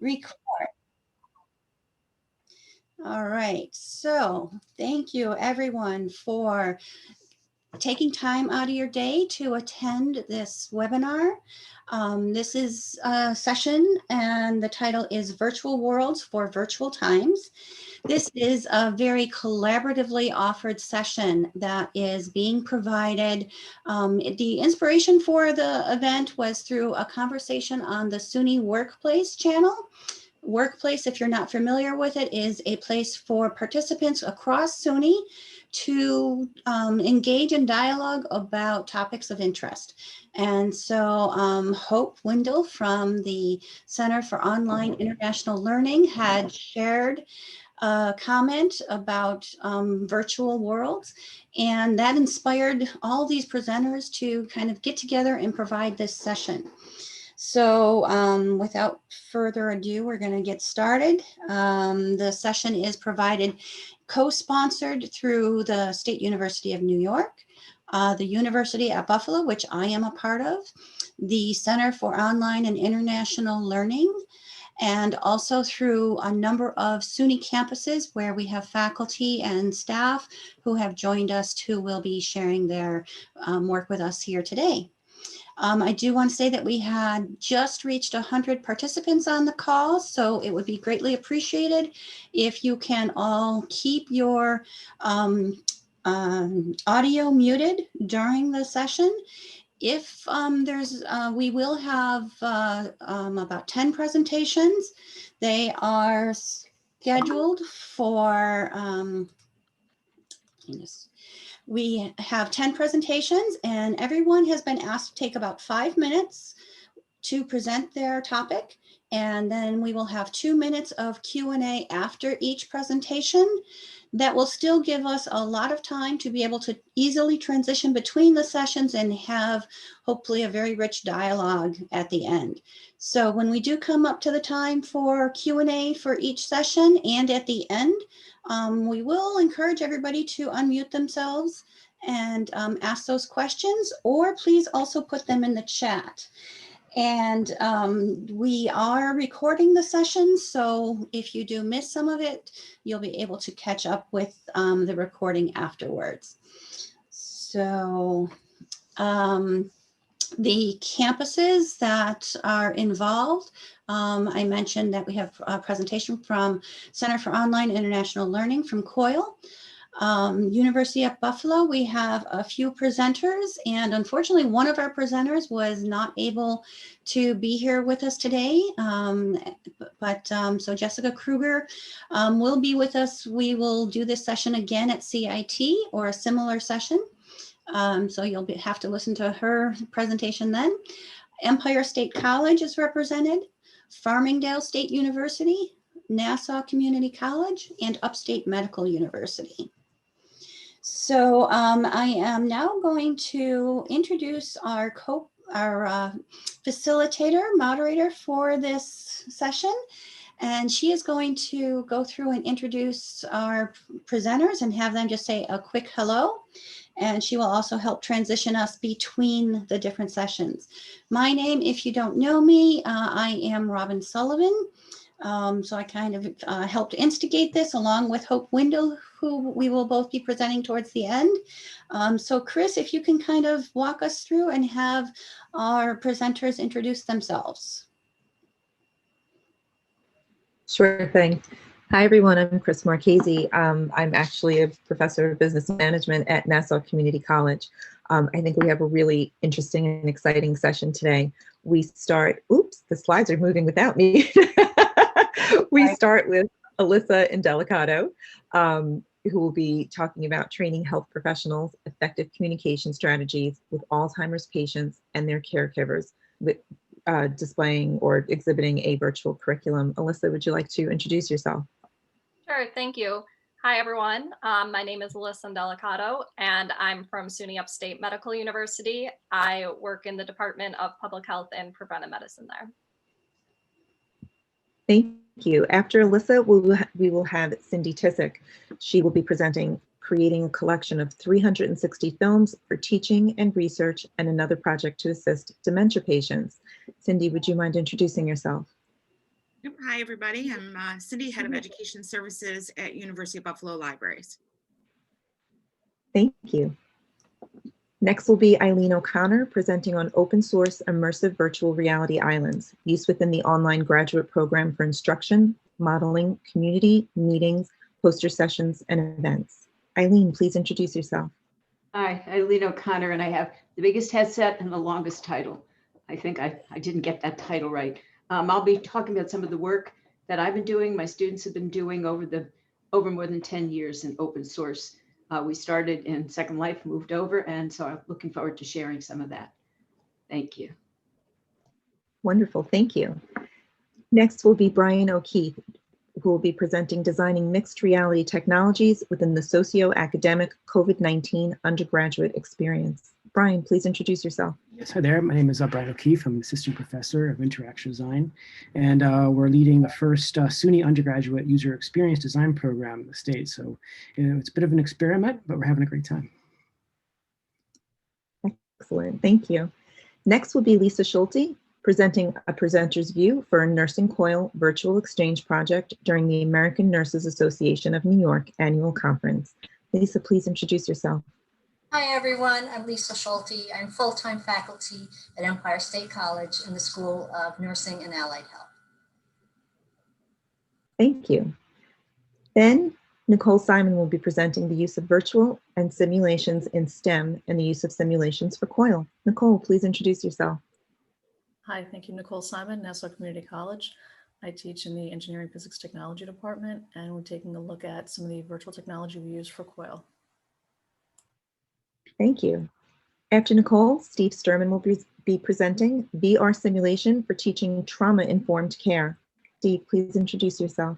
Record. All right, so thank you everyone for taking time out of your day to attend this webinar. This is a session and the title is Virtual Worlds for Virtual Times. This is a very collaboratively offered session that is being provided. The inspiration for the event was through a conversation on the SUNY Workplace channel. Workplace, if you're not familiar with it, is a place for participants across SUNY to engage in dialogue about topics of interest. And so Hope Wendell from the Center for Online International Learning had shared a comment about virtual worlds, and that inspired all these presenters to kind of get together and provide this session. So without further ado, we're going to get started. The session is provided co-sponsored through the State University of New York, the University at Buffalo, which I am a part of, the Center for Online and International Learning, and also through a number of SUNY campuses where we have faculty and staff who have joined us who will be sharing their work with us here today. I do want to say that we had just reached 100 participants on the call, so it would be greatly appreciated if you can all keep your audio muted during the session. If we will have about 10 presentations. They are scheduled for, we have 10 presentations and everyone has been asked to take about 5 minutes to present their topic. And then we will have 2 minutes of Q&A after each presentation. That will still give us a lot of time to be able to easily transition between the sessions and have hopefully a very rich dialogue at the end. So when we do come up to the time for Q&A for each session and at the end, we will encourage everybody to unmute themselves and ask those questions, or please also put them in the chat. And we are recording the session, so if you do miss some of it, you'll be able to catch up with the recording afterwards. So the campuses that are involved, I mentioned that we have a presentation from Center for Online International Learning from COIL. University at Buffalo, we have a few presenters, and unfortunately one of our presenters was not able to be here with us today, so Jessica Kruger will be with us. We will do this session again at CIT or a similar session, so you'll have to listen to her presentation then. Empire State College is represented, Farmingdale State University, Nassau Community College, and Upstate Medical University. So I am now going to introduce our facilitator moderator for this session. And she is going to go through and introduce our presenters and have them just say a quick hello. And she will also help transition us between the different sessions. My name, if you don't know me, I am Robin Sullivan. So I kind of helped instigate this along with Hope Wendell, who we will both be presenting towards the end. So Chris, if you can kind of walk us through and have our presenters introduce themselves. Sure thing. Hi, everyone. I'm Chris Marchese. I'm actually a professor of business management at Nassau Community College. I think we have a really interesting and exciting session today. We start, oops, the slides are moving without me. We start with Alyssa Indelicato, who will be talking about training health professionals effective communication strategies with Alzheimer's patients and their caregivers, with displaying or exhibiting a virtual curriculum. Alyssa, would you like to introduce yourself? Sure, thank you. Hi, everyone. My name is Alyssa Indelicato, and I'm from SUNY Upstate Medical University. I work in the Department of Public Health and Preventive Medicine there. Thank you. After Alyssa, we will have Cindy Tissick. She will be presenting Creating a Collection of 360 Films for Teaching and Research and Another Project to Assist Dementia Patients. Cindy, would you mind introducing yourself? Yep. Hi, everybody. I'm Cindy, Head of Education Services at University of Buffalo Libraries. Thank you. Next will be Eileen O'Connor presenting on open source immersive virtual reality islands, use within the online graduate program for instruction, modeling, community, meetings, poster sessions, and events. Eileen, please introduce yourself. Hi, Eileen O'Connor, and I have the biggest headset and the longest title. I think I didn't get that title right. I'll be talking about some of the work that I've been doing, my students have been doing over more than 10 years in open source. We started in Second Life, moved over, and so I'm looking forward to sharing some of that. Thank you. Wonderful, thank you. Next will be Brian O'Keefe, who will be presenting designing mixed reality technologies within the socio-academic COVID-19 undergraduate experience. Brian, please introduce yourself. Yes, hi there. My name is Brian O'Keefe. I'm an assistant professor of interaction design, and we're leading the first SUNY undergraduate user experience design program in the state. So it's a bit of an experiment, but we're having a great time. Excellent, thank you. Next will be Lisa Schulte, presenting a presenter's view for a nursing COIL virtual exchange project during the American Nurses Association of New York annual conference. Lisa, please introduce yourself. Hi everyone, I'm Lisa Schulte. I'm full-time faculty at Empire State College in the School of Nursing and Allied Health. Thank you. Then Nicole Simon will be presenting the use of virtual and simulations in STEM and the use of simulations for COIL. Nicole, please introduce yourself. Hi, thank you, Nicole Simon, Nassau Community College. I teach in the Engineering Physics Technology Department, and we're taking a look at some of the virtual technology we use for COIL. Thank you. After Nicole, Steve Sterman will be presenting VR simulation for teaching trauma-informed care. Steve, please introduce yourself.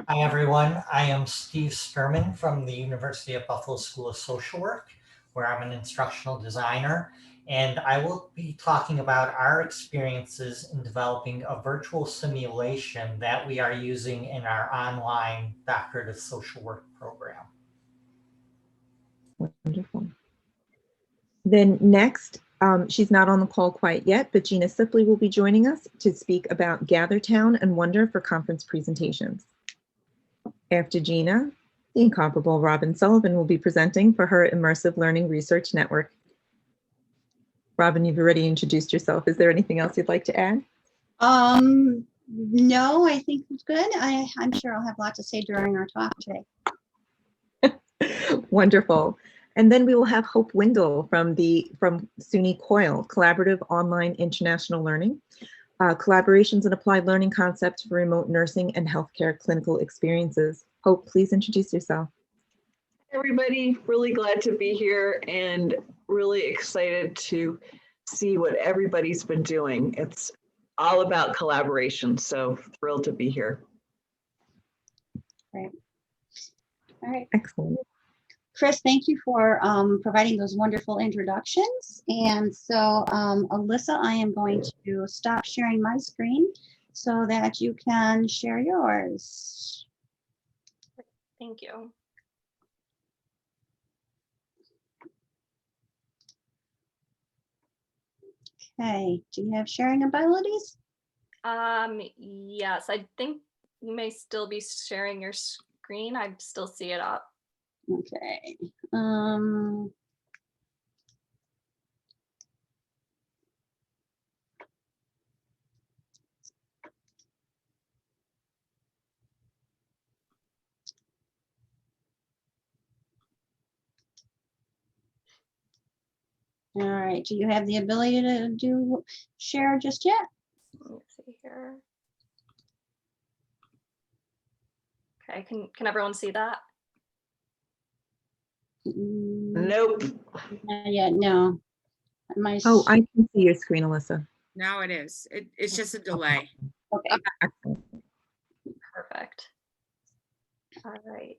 Hi, everyone. I am Steve Sterman from the University of Buffalo School of Social Work, where I'm an instructional designer. And I will be talking about our experiences in developing a virtual simulation that we are using in our online Doctorate of Social Work program. Wonderful. Then next, she's not on the call quite yet, but Gina Sipley will be joining us to speak about GatherTown and Wonder for conference presentations. After Gina, the incomparable Robin Sullivan will be presenting for her Immersive Learning Research Network. Robin, you've already introduced yourself. Is there anything else you'd like to add? No, I think it's good. I'm sure I'll have a lot to say during our talk today. Wonderful. And then we will have Hope Windle from SUNY COIL, Collaborative Online International Learning, Collaborations and Applied Learning Concepts for Remote Nursing and Healthcare Clinical Experiences. Hope, please introduce yourself. Everybody, really glad to be here and really excited to see what everybody's been doing. It's all about collaboration, so thrilled to be here. Great. All right. Excellent. Chris, thank you for providing those wonderful introductions. And so, Alyssa, I am going to stop sharing my screen so that you can share yours. Thank you. Okay, do you have sharing abilities? Yes, I think you may still be sharing your screen. I still see it up. Okay. All right, do you have the ability to share just yet? Let me see here. Okay, can everyone see that? Nope. Not yet, no. Oh, I can see your screen, Alyssa. Now it is. It's just a delay. Okay. Excellent. Perfect. All right.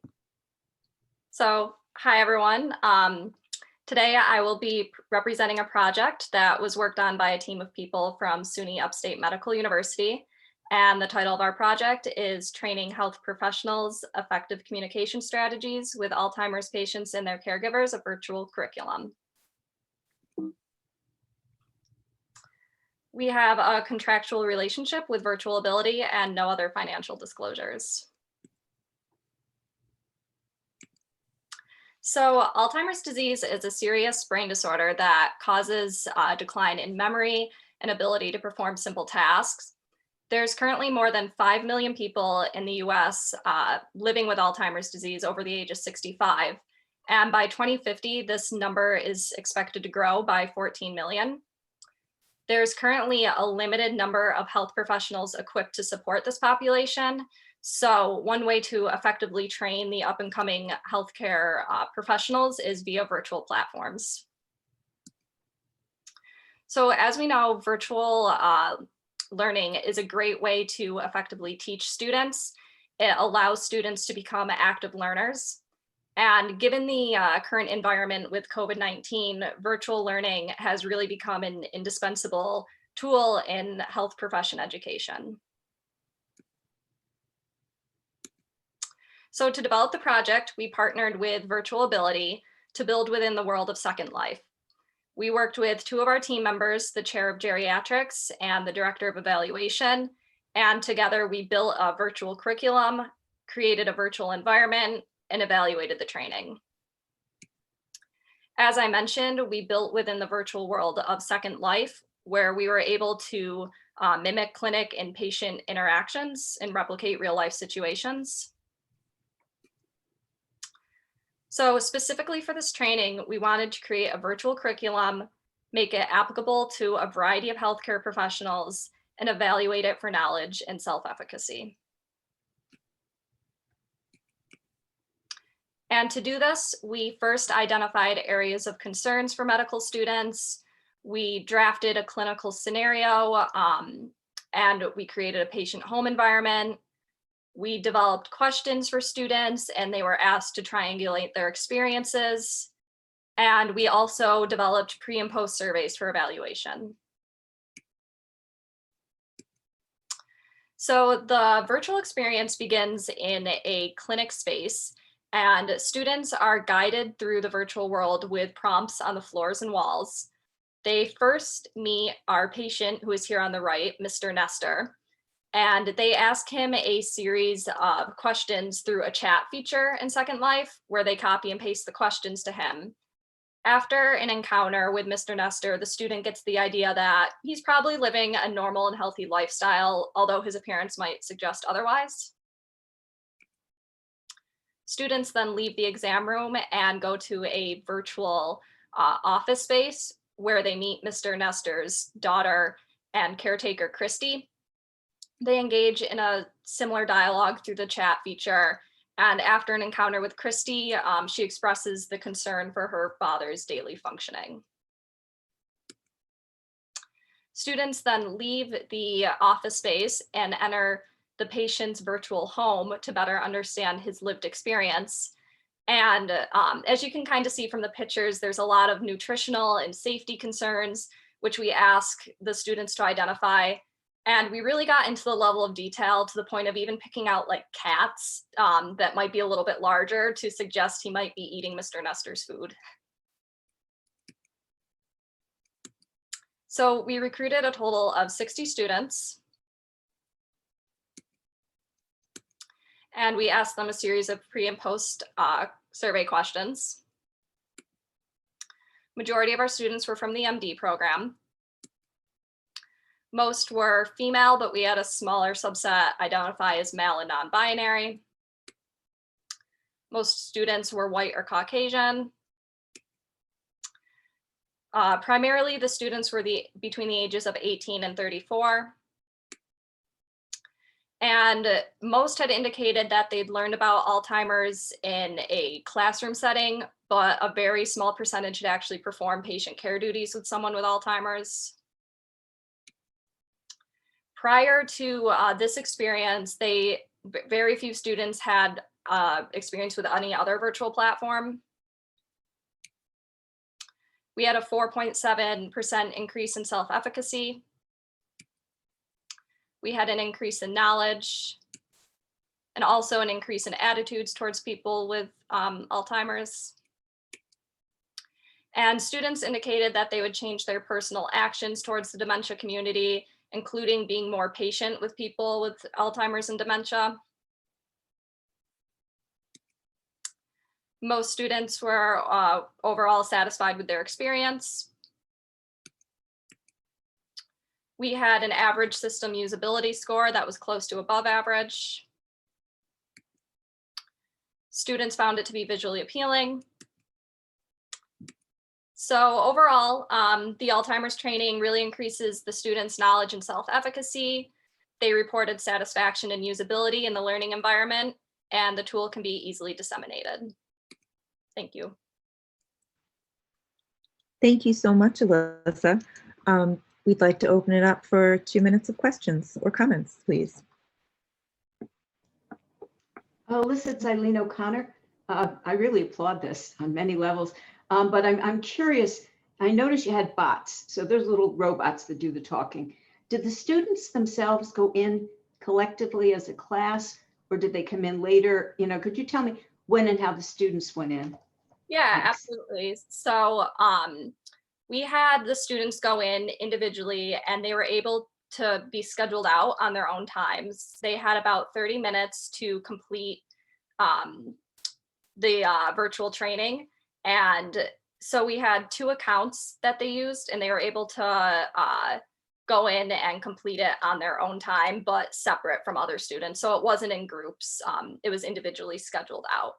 So, hi everyone. Today I will be representing a project that was worked on by a team of people from SUNY Upstate Medical University. And the title of our project is Training Health Professionals Effective Communication Strategies with Alzheimer's Patients and Their Caregivers, a Virtual Curriculum. We have a contractual relationship with Virtual Ability and no other financial disclosures. So Alzheimer's disease is a serious brain disorder that causes a decline in memory and ability to perform simple tasks. There's currently more than 5 million people in the US living with Alzheimer's disease over the age of 65. And by 2050, this number is expected to grow by 14 million. There's currently a limited number of health professionals equipped to support this population. So one way to effectively train the up and coming healthcare professionals is via virtual platforms. So as we know, virtual learning is a great way to effectively teach students. It allows students to become active learners. And given the current environment with COVID-19, virtual learning has really become an indispensable tool in health profession education. So to develop the project, we partnered with Virtual Ability to build within the world of Second Life. We worked with 2 of our team members, the chair of geriatrics and the director of evaluation. And together we built a virtual curriculum, created a virtual environment, and evaluated the training. As I mentioned, we built within the virtual world of Second Life, where we were able to mimic clinic and patient interactions and replicate real life situations. So specifically for this training, we wanted to create a virtual curriculum, make it applicable to a variety of healthcare professionals, and evaluate it for knowledge and self-efficacy. And to do this, we first identified areas of concerns for medical students. We drafted a clinical scenario, and we created a patient home environment. We developed questions for students, and they were asked to triangulate their experiences. And we also developed pre and post surveys for evaluation. So the virtual experience begins in a clinic space, and students are guided through the virtual world with prompts on the floors and walls. They first meet our patient, who is here on the right, Mr. Nestor, and they ask him a series of questions through a chat feature in Second Life, where they copy and paste the questions to him. After an encounter with Mr. Nestor, the student gets the idea that he's probably living a normal and healthy lifestyle, although his appearance might suggest otherwise. Students then leave the exam room and go to a virtual office space where they meet Mr. Nestor's daughter and caretaker, Christy. They engage in a similar dialogue through the chat feature. And after an encounter with Christy, she expresses the concern for her father's daily functioning. Students then leave the office space and enter the patient's virtual home to better understand his lived experience. And as you can kind of see from the pictures, there's a lot of nutritional and safety concerns, which we ask the students to identify. And we really got into the level of detail to the point of even picking out like cats that might be a little bit larger to suggest he might be eating Mr. Nestor's food. So we recruited a total of 60 students. And we asked them a series of pre and post survey questions. Majority of our students were from the MD program. Most were female, but we had a smaller subset identify as male and non-binary. Most students were white or Caucasian. Primarily, the students were between the ages of 18 and 34. And most had indicated that they'd learned about Alzheimer's in a classroom setting, but a very small percentage had actually performed patient care duties with someone with Alzheimer's. Prior to this experience, very few students had experience with any other virtual platform. We had a 4.7% increase in self-efficacy. We had an increase in knowledge and also an increase in attitudes towards people with Alzheimer's. And students indicated that they would change their personal actions towards the dementia community, including being more patient with people with Alzheimer's and dementia. Most students were overall satisfied with their experience. We had an average system usability score that was close to above average. Students found it to be visually appealing. So overall, the Alzheimer's training really increases the students' knowledge and self-efficacy. They reported satisfaction and usability in the learning environment, and the tool can be easily disseminated. Thank you. Thank you so much, Alyssa. We'd like to open it up for 2 minutes of questions or comments, please. Alyssa, it's Eileen O'Connor. I really applaud this on many levels, but I'm curious. I noticed you had bots, so there's little robots that do the talking. Did the students themselves go in collectively as a class, or did they come in later? You know, could you tell me when and how the students went in? Yeah, Thanks. absolutely. So we had the students go in individually, and they were able to be scheduled out on their own times. They had about 30 minutes to complete the virtual training. And so we had 2 accounts that they used, and they were able to go in and complete it on their own time, but separate from other students. So it wasn't in groups. It was individually scheduled out.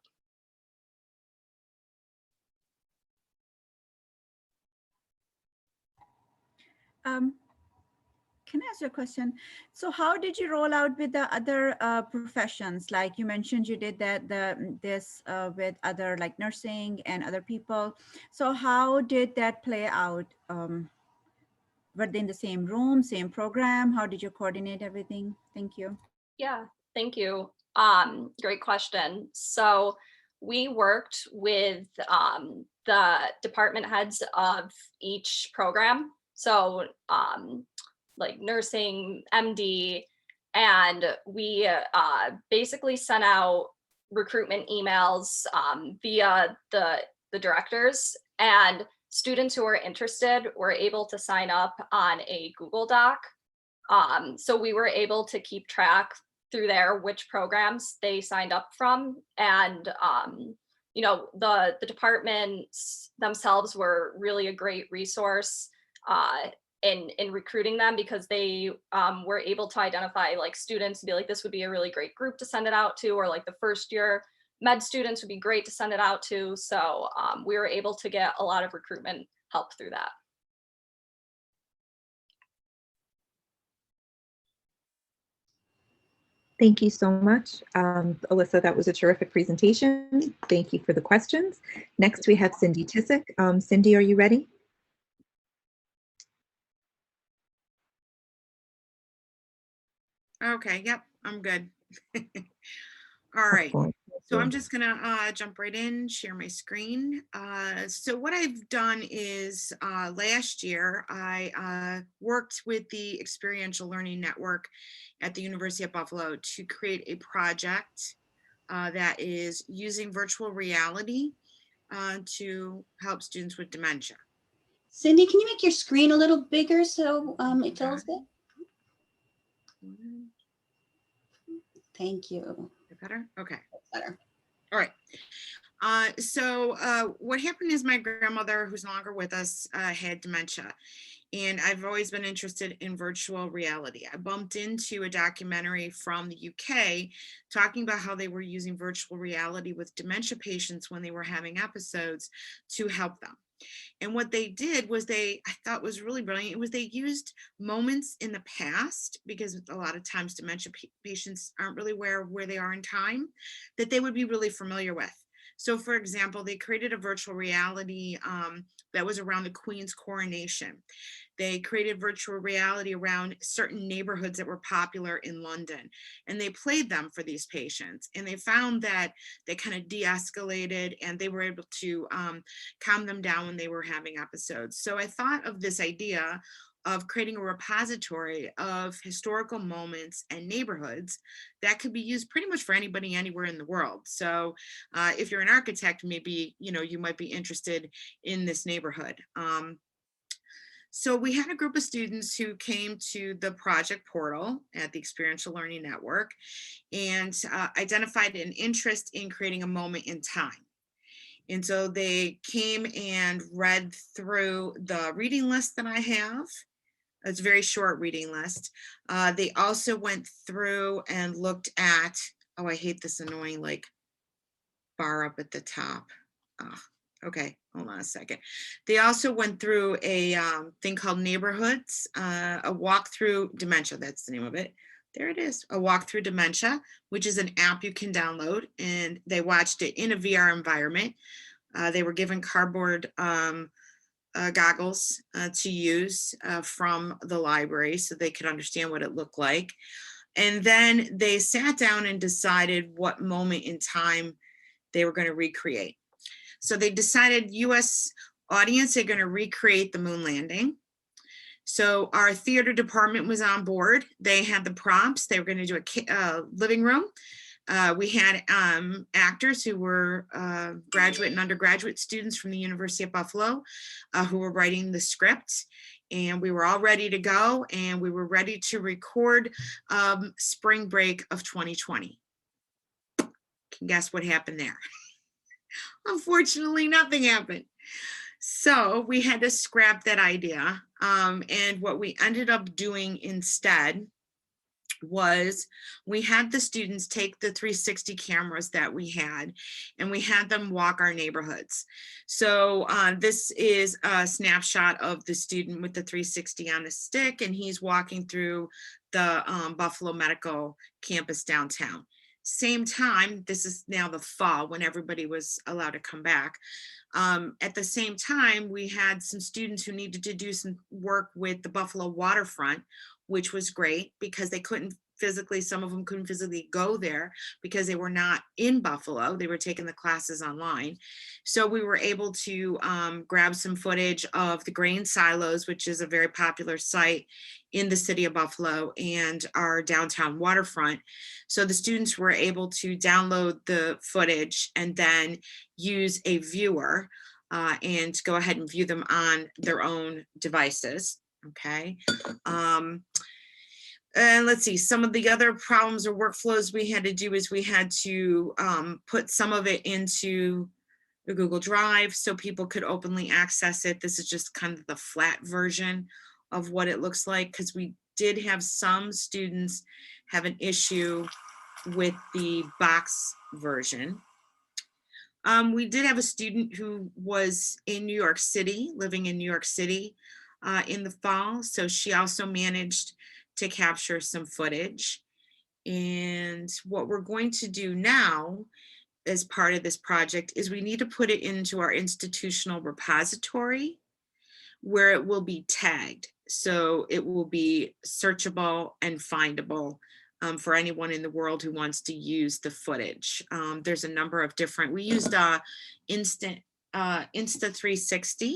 Can I ask you a question? So how did you roll out with the other professions? Like you mentioned, you did that this with other like nursing and other people. So how did that play out? Were they in the same room, same program? How did you coordinate everything? Thank you. Yeah, thank you. Great question. So we worked with the department heads of each program. So like nursing, MD, and we basically sent out recruitment emails via the directors, and students who were interested were able to sign up on a Google Doc. So we were able to keep track through there which programs they signed up from, and you know, the departments themselves were really a great resource in recruiting them, because they were able to identify like students and be like, this would be a really great group to send it out to, or like the first year med students would be great to send it out to. So we were able to get a lot of recruitment help through that. Thank you so much. Alyssa, that was a terrific presentation. Thank you for the questions. Next, we have Cindy Tissick. Cindy, are you ready? Okay, yep, I'm good. All right. So I'm just gonna jump right in, share my screen. So what I've done is last year, I worked with the Experiential Learning Network at the University of Buffalo to create a project that is using virtual reality to help students with dementia. Cindy, can you make your screen a little bigger so it fills it? Thank you. Better? Okay. That's better. All right. So what happened is my grandmother, who's no longer with us, had dementia. And I've always been interested in virtual reality. I bumped into a documentary from the UK talking about how they were using virtual reality with dementia patients when they were having episodes to help them. And what they did was I thought was really brilliant, was they used moments in the past, because a lot of times dementia patients aren't really aware of where they are in time, that they would be really familiar with. So for example, they created a virtual reality that was around the Queen's coronation. They created virtual reality around certain neighborhoods that were popular in London, and they played them for these patients. And they found that they kind of de-escalated, and they were able to calm them down when they were having episodes. So I thought of this idea, of creating a repository of historical moments and neighborhoods that could be used pretty much for anybody anywhere in the world. So if you're an architect, maybe, you know, you might be interested in this neighborhood. So we had a group of students who came to the project portal at the Experiential Learning Network and identified an interest in creating a moment in time. And so they came and read through the reading list that I have. It's a very short reading list. They also went through and looked at, oh, I hate this annoying like bar up at the top. Okay, hold on a second. They also went through a thing called Neighborhoods, a walk through Dementia, that's the name of it. There it is, a walk through Dementia, which is an app you can download, and they watched it in a VR environment. They were given cardboard goggles to use from the library so they could understand what it looked like. And then they sat down and decided what moment in time they were going to recreate. So they decided, US audience, they're going to recreate the moon landing. So our theater department was on board. They had the prompts. They were going to do a living room. We had actors who were graduate and undergraduate students from the University of Buffalo who were writing the script. And we were all ready to go. And we were ready to record spring break of 2020. Can guess what happened there? Unfortunately, nothing happened. So we had to scrap that idea. And what we ended up doing instead was we had the students take the 360 cameras that we had and we had them walk our neighborhoods. So this is a snapshot of the student with the 360 on a stick, and he's walking through the Buffalo Medical campus downtown. Same time, this is now the fall when everybody was allowed to come back. At the same time, we had some students who needed to do some work with the Buffalo waterfront, which was great because they couldn't physically, some of them couldn't physically go there because they were not in Buffalo. They were taking the classes online. So we were able to grab some footage of the grain silos, which is a very popular site in the city of Buffalo, and our downtown waterfront. So the students were able to download the footage and then use a viewer and go ahead and view them on their own devices. Okay. And let's see, some of the other problems or workflows we had to do is we had to put some of it into the Google Drive so people could openly access it. This is just kind of the flat version of what it looks like, because we did have some students have an issue with the box version. We did have a student who was in New York City, living in New York City in the fall. So she also managed to capture some footage. And what we're going to do now as part of this project is we need to put it into our institutional repository where it will be tagged. So it will be searchable and findable for anyone in the world who wants to use the footage. There's a number of different, we used Insta360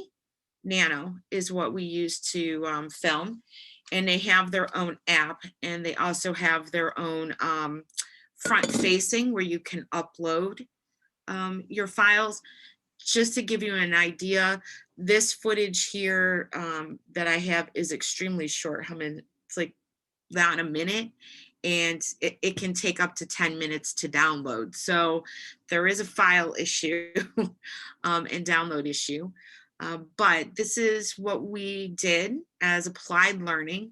Nano is what we use to film, and they have their own app, and they also have their own front facing where you can upload your files. Just to give you an idea, this footage here that I have is extremely short. I mean, it's like about a minute, and it can take up to 10 minutes to download. So there is a file issue and download issue. But this is what we did as applied learning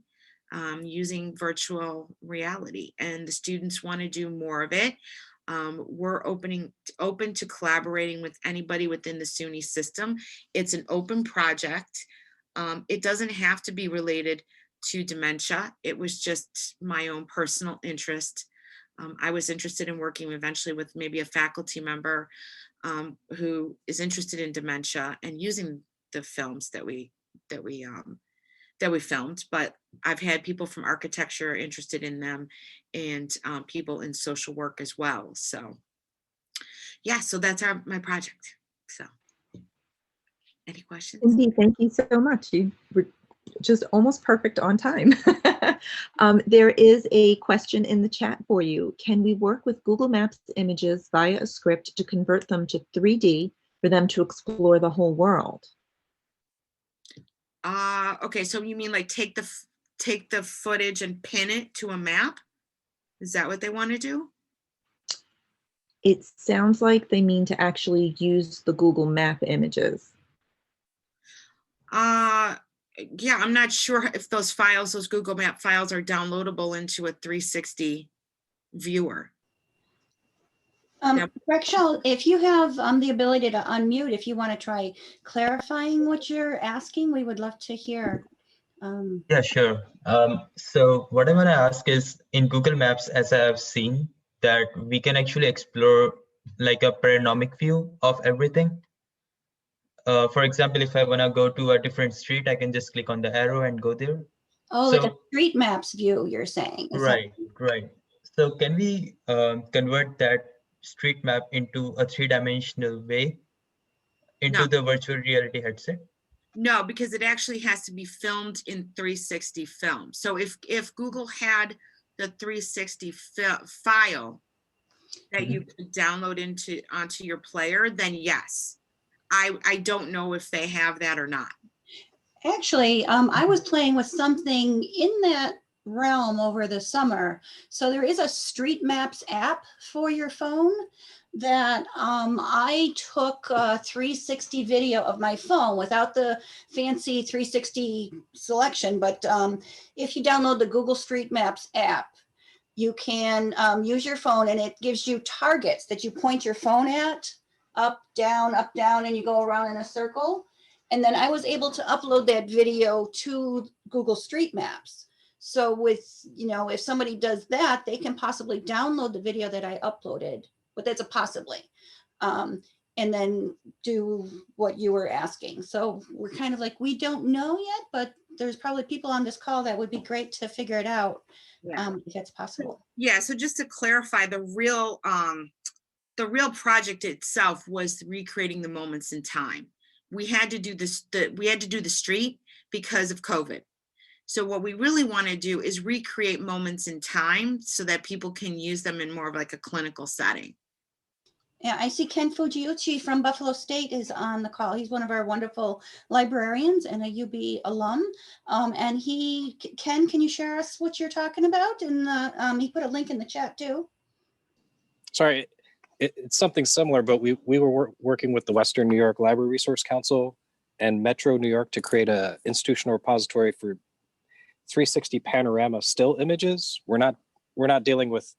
using virtual reality, and the students want to do more of it. We're open to collaborating with anybody within the SUNY system. It's an open project. It doesn't have to be related to dementia. It was just my own personal interest. I was interested in working eventually with maybe a faculty member who is interested in dementia and using the films that we filmed. But I've had people from architecture interested in them, and people in social work as well. So yeah, so that's my project. So any questions? Indeed, thank you so much. You were just almost perfect on time. There is a question in the chat for you. Can we work with Google Maps images via a script to convert them to 3D for them to explore the whole world? Okay, so you mean like take the footage and pin it to a map? Is that what they want to do? It sounds like they mean to actually use the Google Map images. Yeah, I'm not sure if those Google Map files are downloadable into a 360 viewer. Rachel, if you have the ability to unmute, if you want to try clarifying what you're asking, we would love to hear. Yeah, sure. So what I want to ask is, in Google Maps, as I have seen, that we can actually explore like a panoramic view of everything. For example, if I want to go to a different street, I can just click on the arrow and go there. Oh, like a street maps view, you're saying. Right. So can we convert that street map into a three-dimensional way into the virtual reality headset? No, because it actually has to be filmed in 360 film. So if Google had the 360 file that you could download onto your player, then yes. I don't know if they have that or not. Actually, I was playing with something in that realm over the summer. So there is a Street Maps app for your phone that I took a 360 video of my phone without the fancy 360 selection. But if you download the Google Street Maps app, you can use your phone, and it gives you targets that you point your phone at, up, down, and you go around in a circle. And then I was able to upload that video to Google Street Maps. So with, if somebody does that, they can possibly download the video that I uploaded, but that's a possibly, and then do what you were asking. So we're kind of like, we don't know yet, but there's probably people on this call that would be great to figure it out, if that's possible. Yeah, so just to clarify, the real project itself was recreating the moments in time. We had to do this, we had to do the street because of COVID. So what we really want to do is recreate moments in time so that people can use them in more of like a clinical setting. Yeah, I see Ken Fujiuchi from Buffalo State is on the call. He's one of our wonderful librarians and a UB alum. And Ken, can you share us what you're talking about? And he put a link in the chat too. Sorry, it's something similar, but we were working with the Western New York Library Resource Council and Metro New York to create a institutional repository for 360 panorama still images. We're not dealing with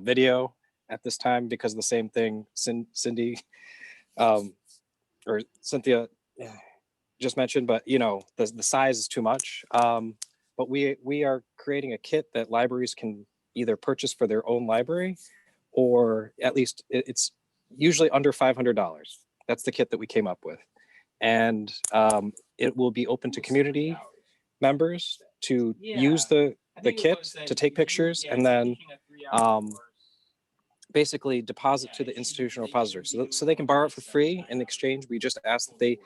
video at this time because of the same thing Cindy or Cynthia just mentioned, but the size is too much. But we are creating a kit that libraries can either purchase for their own library, or at least it's usually under $500. That's the kit that we came up with. And it will be open to community members to use the kit to take pictures and then basically deposit to the institutional repository. So they can borrow it for free. In exchange, we just ask that they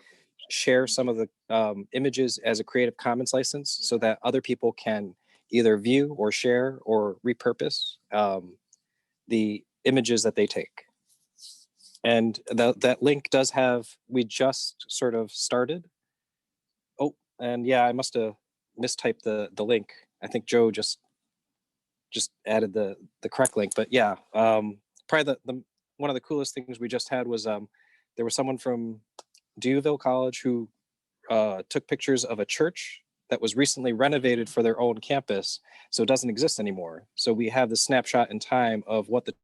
share some of the images as a Creative Commons license so that other people can either view or share or repurpose the images that they take. And that link does have, we just sort of started. Oh, and yeah, I must have mistyped the link. I think Joe just added the correct link, but yeah, probably the one of the coolest things we just had was there was someone from Dewville College who took pictures of a church that was recently renovated for their own campus, so it doesn't exist anymore. So we have the snapshot in time of what the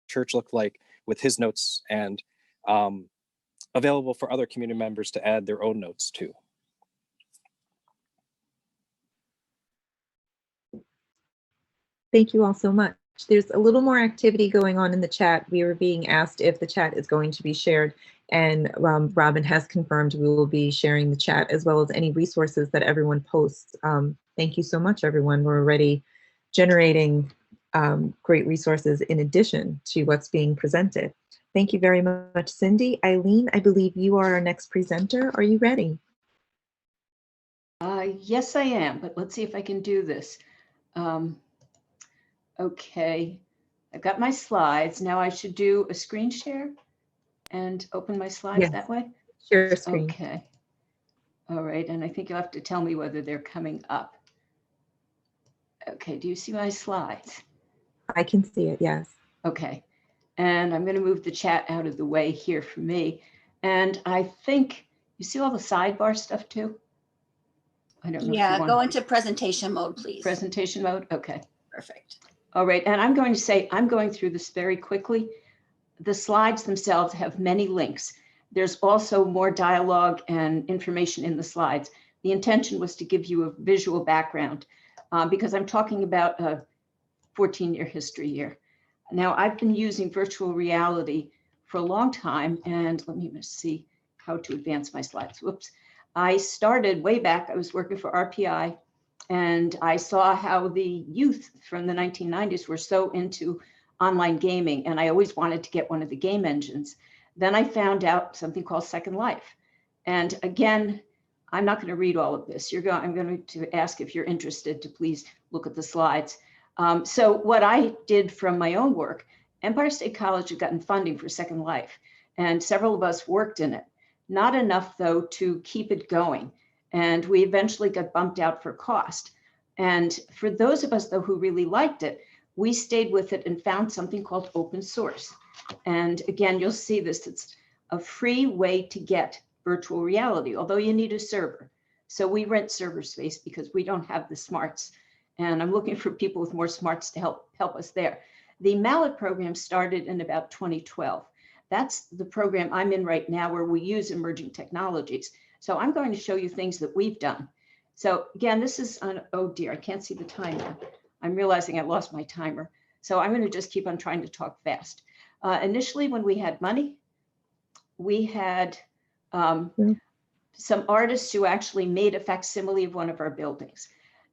church looked like with his notes, and available for other community members to add their own notes to. Thank you all so much. There's a little more activity going on in the chat. We were being asked if the chat is going to be shared, and Robin has confirmed we will be sharing the chat as well as any resources that everyone posts. Thank you so much, everyone. We're already generating great resources in addition to what's being presented. Thank you very much, Cindy. Eileen, I believe you are our next presenter. Are you ready? Yes, I am, but let's see if I can do this. Okay, I've got my slides. Now I should do a screen share and open my slides Yes. that way? Share screen. Okay. All right, and I think you'll have to tell me whether they're coming up. Okay, do you see my slides? I can see it, yes. Okay, and I'm going to move the chat out of the way here for me. And I think you see all the sidebar stuff too? I don't know. Yeah, if you go want into presentation mode, please. presentation mode. Okay. Perfect. All right, and I'm going to say, I'm going through this very quickly. The slides themselves have many links. There's also more dialogue and information in the slides. The intention was to give you a visual background because I'm talking about a 14-year history here. Now, I've been using virtual reality for a long time, and let me just see how to advance my slides. Whoops. I started way back, I was working for RPI, and I saw how the youth from the 1990s were so into online gaming, and I always wanted to get one of the game engines. Then I found out something called Second Life. And again, I'm not going to read all of this. I'm going to ask if you're interested to please look at the slides. So what I did from my own work, Empire State College had gotten funding for Second Life, and several of us worked in it. Not enough, though, to keep it going. And we eventually got bumped out for cost. And for those of us, though, who really liked it, we stayed with it and found something called open source. And again, you'll see this, it's a free way to get virtual reality, although you need a server. So we rent server space because we don't have the smarts. And I'm looking for people with more smarts to help us there. The Mallet program started in about 2012. That's the program I'm in right now where we use emerging technologies. So I'm going to show you things that we've done. So again, this is on, oh dear, I can't see the timer. I'm realizing I lost my timer. So I'm going to just keep on trying to talk fast. Initially, when we had money, we had some artists who actually made a facsimile of one of our buildings.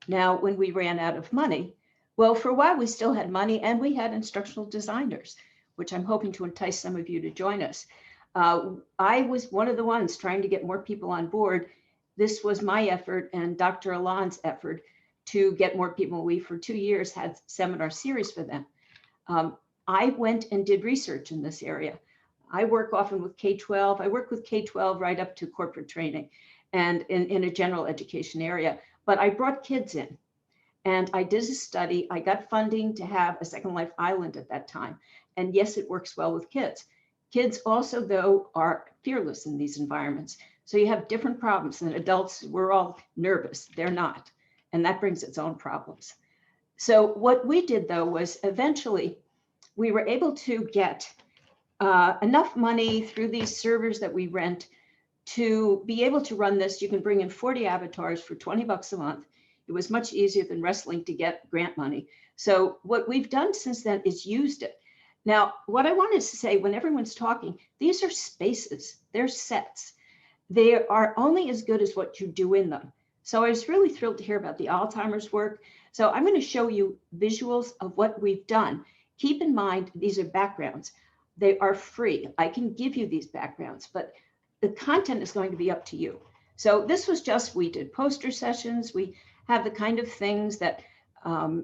Now, when we ran out of money, well, for a while, we still had money and we had instructional designers, which I'm hoping to entice some of you to join us. I was one of the ones trying to get more people on board. This was my effort and Dr. Alon's effort to get more people. We, for 2 years, had seminar series for them. I went and did research in this area. I work often with K-12. I work with K-12 right up to corporate training and in a general education area. But I brought kids in and I did a study. I got funding to have a Second Life Island at that time. And yes, it works well with kids. Kids also, though, are fearless in these environments. So you have different problems than adults. We're all nervous. They're not. And that brings its own problems. So what we did, though, was eventually we were able to get enough money through these servers that we rent to be able to run this. You can bring in 40 avatars for 20 bucks a month. It was much easier than wrestling to get grant money. So what we've done since then is used it. Now, what I wanted to say when everyone's talking, these are spaces, they're sets. They are only as good as what you do in them. So I was really thrilled to hear about the Alzheimer's work. So I'm going to show you visuals of what we've done. Keep in mind, these are backgrounds. They are free. I can give you these backgrounds, but the content is going to be up to you. So this was just, we did poster sessions. We have the kind of things that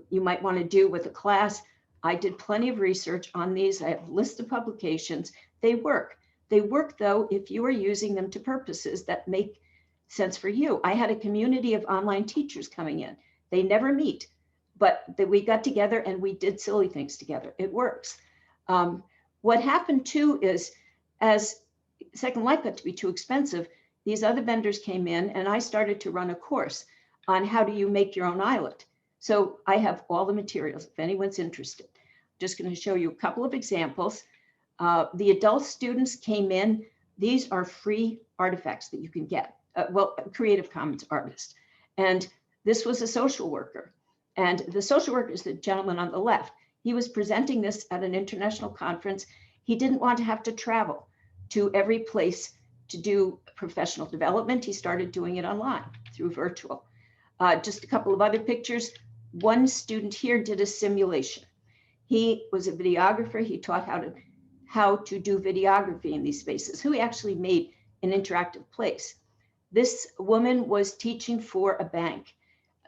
you might want to do with a class. I did plenty of research on these. I have a list of publications. They work. They work, though, if you are using them to purposes that make sense for you. I had a community of online teachers coming in. They never meet, but we got together and we did silly things together. It works. What happened too is as Second Life got to be too expensive, these other vendors came in and I started to run a course on how do you make your own island. So I have all the materials if anyone's interested. I'm just going to show you a couple of examples. The adult students came in. These are free artifacts that you can get. Well, Creative Commons artist. And this was a social worker. And the social worker is the gentleman on the left. He was presenting this at an international conference. He didn't want to have to travel to every place to do professional development. He started doing it online through virtual. Just a couple of other pictures. One student here did a simulation. He was a videographer. He taught how to do videography in these spaces. He actually made an interactive place. This woman was teaching for a bank,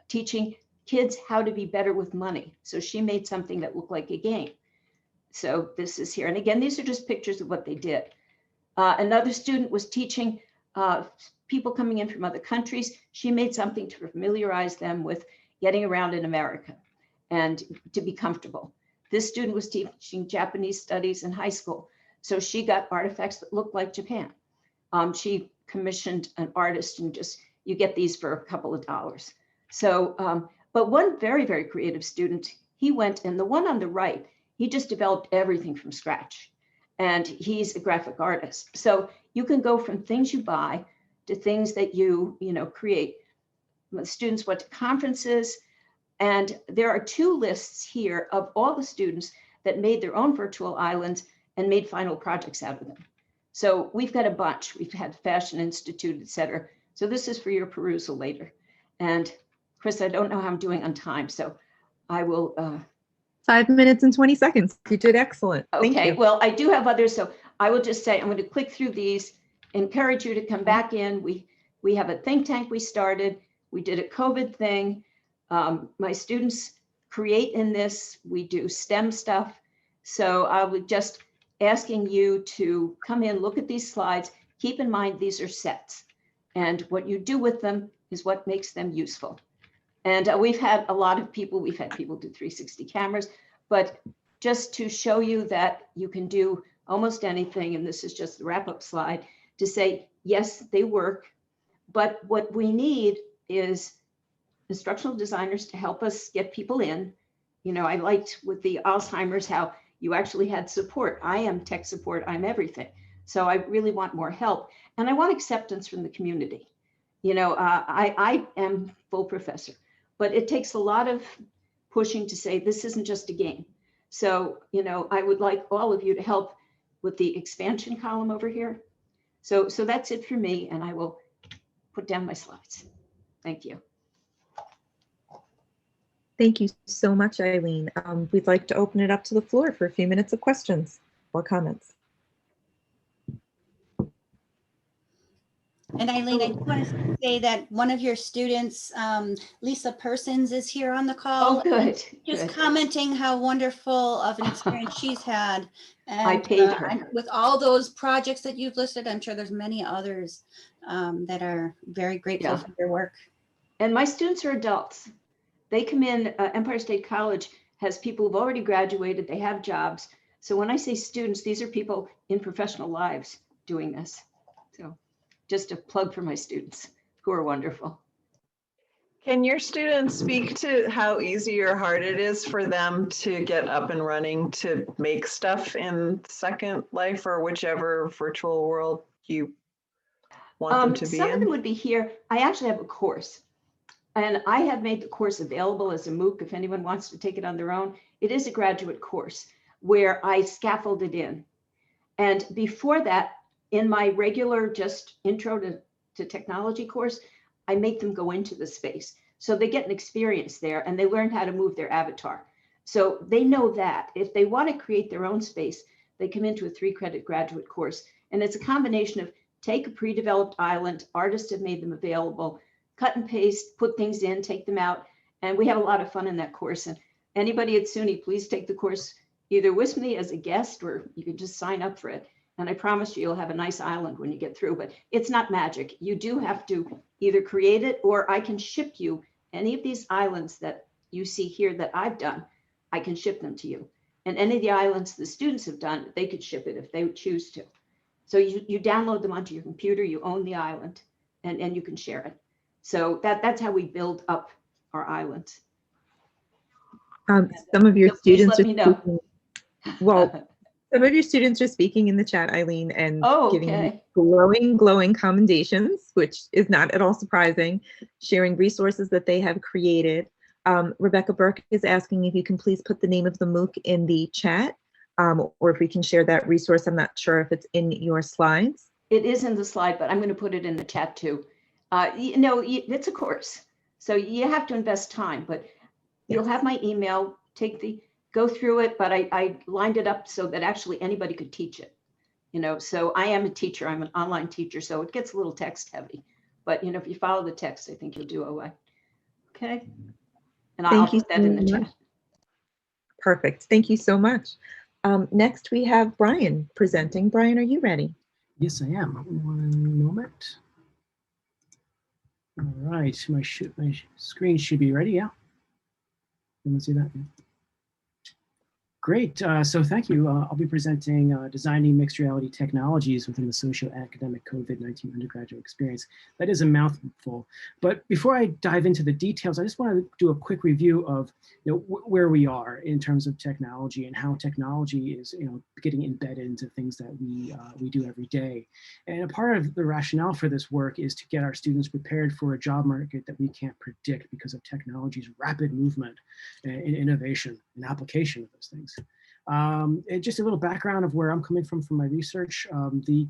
teaching kids how to be better with money. So she made something that looked like a game. So this is here. And again, these are just pictures of what they did. Another student was teaching people coming in from other countries. She made something to familiarize them with getting around in America and to be comfortable. This student was teaching Japanese studies in high school. So she got artifacts that looked like Japan. She commissioned an artist, and just, you get these for a couple of dollars. So, but one very, very creative student, he went, and the one on the right, he just developed everything from scratch. And he's a graphic artist. So you can go from things you buy to things that you create. The students went to conferences, and there are 2 lists here of all the students that made their own virtual islands and made final projects out of them. So we've got a bunch. We've had Fashion Institute, et cetera. So this is for your perusal later. And Chris, I don't know how I'm doing on time, so I will. 5 minutes and 20 seconds. You did excellent. Thank Okay, you. well, I do have others, so I will just say I'm going to click through these, encourage you to come back in. We have a think tank we started. We did a COVID thing. My students create in this. We do STEM stuff. So I would just asking you to come in, look at these slides. Keep in mind, these are sets. And what you do with them is what makes them useful. And we've had a lot of people, we've had people do 360 cameras, but just to show you that you can do almost anything, and this is just the wrap-up slide, to say, yes, they work, but what we need is instructional designers to help us get people in. I liked with the Alzheimer's how you actually had support. I am tech support, I'm everything. So I really want more help. And I want acceptance from the community. I am full professor, but it takes a lot of pushing to say, this isn't just a game. So, I would like all of you to help with the expansion column over here. So that's it for me, and I will put down my slides. Thank you. Thank you so much, Eileen. We'd like to open it up to the floor for a few minutes of questions or comments. And Eileen, I want to say that one of your students, Lisa Persons, is here on the call. Oh, good. Just Good. commenting how wonderful of an experience she's had. And I paid her. with all those projects that you've listed, I'm sure there's many others that are very grateful for your work. And my students are adults. They come in, Empire State College has people who've already graduated, they have jobs. So when I say students, these are people in professional lives doing this. So just a plug for my students who are wonderful. Can your students speak to how easy or hard it is for them to get up and running to make stuff in Second Life or whichever virtual world you want them to be in? Some of them would be here. I actually have a course. And I have made the course available as a MOOC if anyone wants to take it on their own. It is a graduate course where I scaffolded in. And before that, in my regular just intro to technology course, I make them go into the space. So they get an experience there and they learn how to move their avatar. So they know that if they want to create their own space, they come into a 3-credit graduate course. And it's a combination of take a pre-developed island, artists have made them available, cut and paste, put things in, take them out. And we have a lot of fun in that course. And anybody at SUNY, please take the course either with me as a guest or you can just sign up for it. And I promise you, you'll have a nice island when you get through, but it's not magic. You do have to either create it or I can ship you any of these islands that you see here that I've done. I can ship them to you. And any of the islands the students have done, they could ship it if they would choose to. So you download them onto your computer, you own the island and you can share it. So that's how we build up our island. Some of your So please students let me know. Some of your students are speaking in the chat, Eileen, and giving Okay. you glowing commendations, which is not at all surprising, sharing resources that they have created. Rebecca Burke is asking if you can please put the name of the MOOC in the chat, or if we can share that resource. I'm not sure if it's in your slides. It is in the slide, but I'm going to put it in the chat too. It's a course, so you have to invest time, but you'll have my email, go through it, but I lined it up so that actually anybody could teach it. So I am a teacher, I'm an online teacher, so it gets a little text heavy, But if you follow the text, I think you'll do all right. Okay. And I'll Thank you put that in the so much. chat. Perfect. Thank you so much. Next, we have Brian presenting. Brian, are you ready? Yes, I am. One moment. All right, my screen should be ready. Yeah. Let me see that. Great. So thank you. I'll be presenting designing mixed reality technologies within the socio-academic COVID-19 undergraduate experience. That is a mouthful. But before I dive into the details, I just want to do a quick review of where we are in terms of technology and how technology is getting embedded into things that we do every day. And a part of the rationale for this work is to get our students prepared for a job market that we can't predict because of technology's rapid movement and innovation and application of those things. And just a little background of where I'm coming from my research. The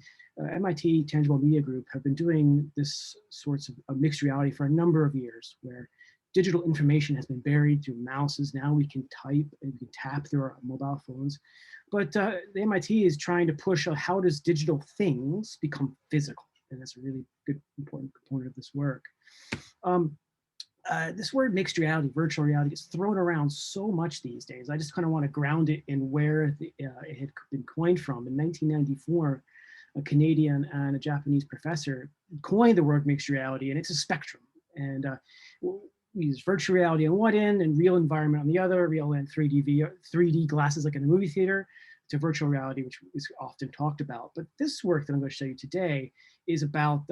MIT Tangible Media Group have been doing this sorts of mixed reality for a number of years, where digital information has been buried through mouses. Now we can type and we can tap through our mobile phones. But the MIT is trying to push how does digital things become physical? And that's a really good, important component of this work. This word mixed reality, virtual reality, is thrown around so much these days. I just kind of want to ground it in where it had been coined from. In 1994, a Canadian and a Japanese professor coined the word mixed reality, and it's a spectrum. And we use virtual reality on one end and real environment on the other, real and 3D glasses like in a movie theater, to virtual reality, which is often talked about. But this work that I'm going to show you today is about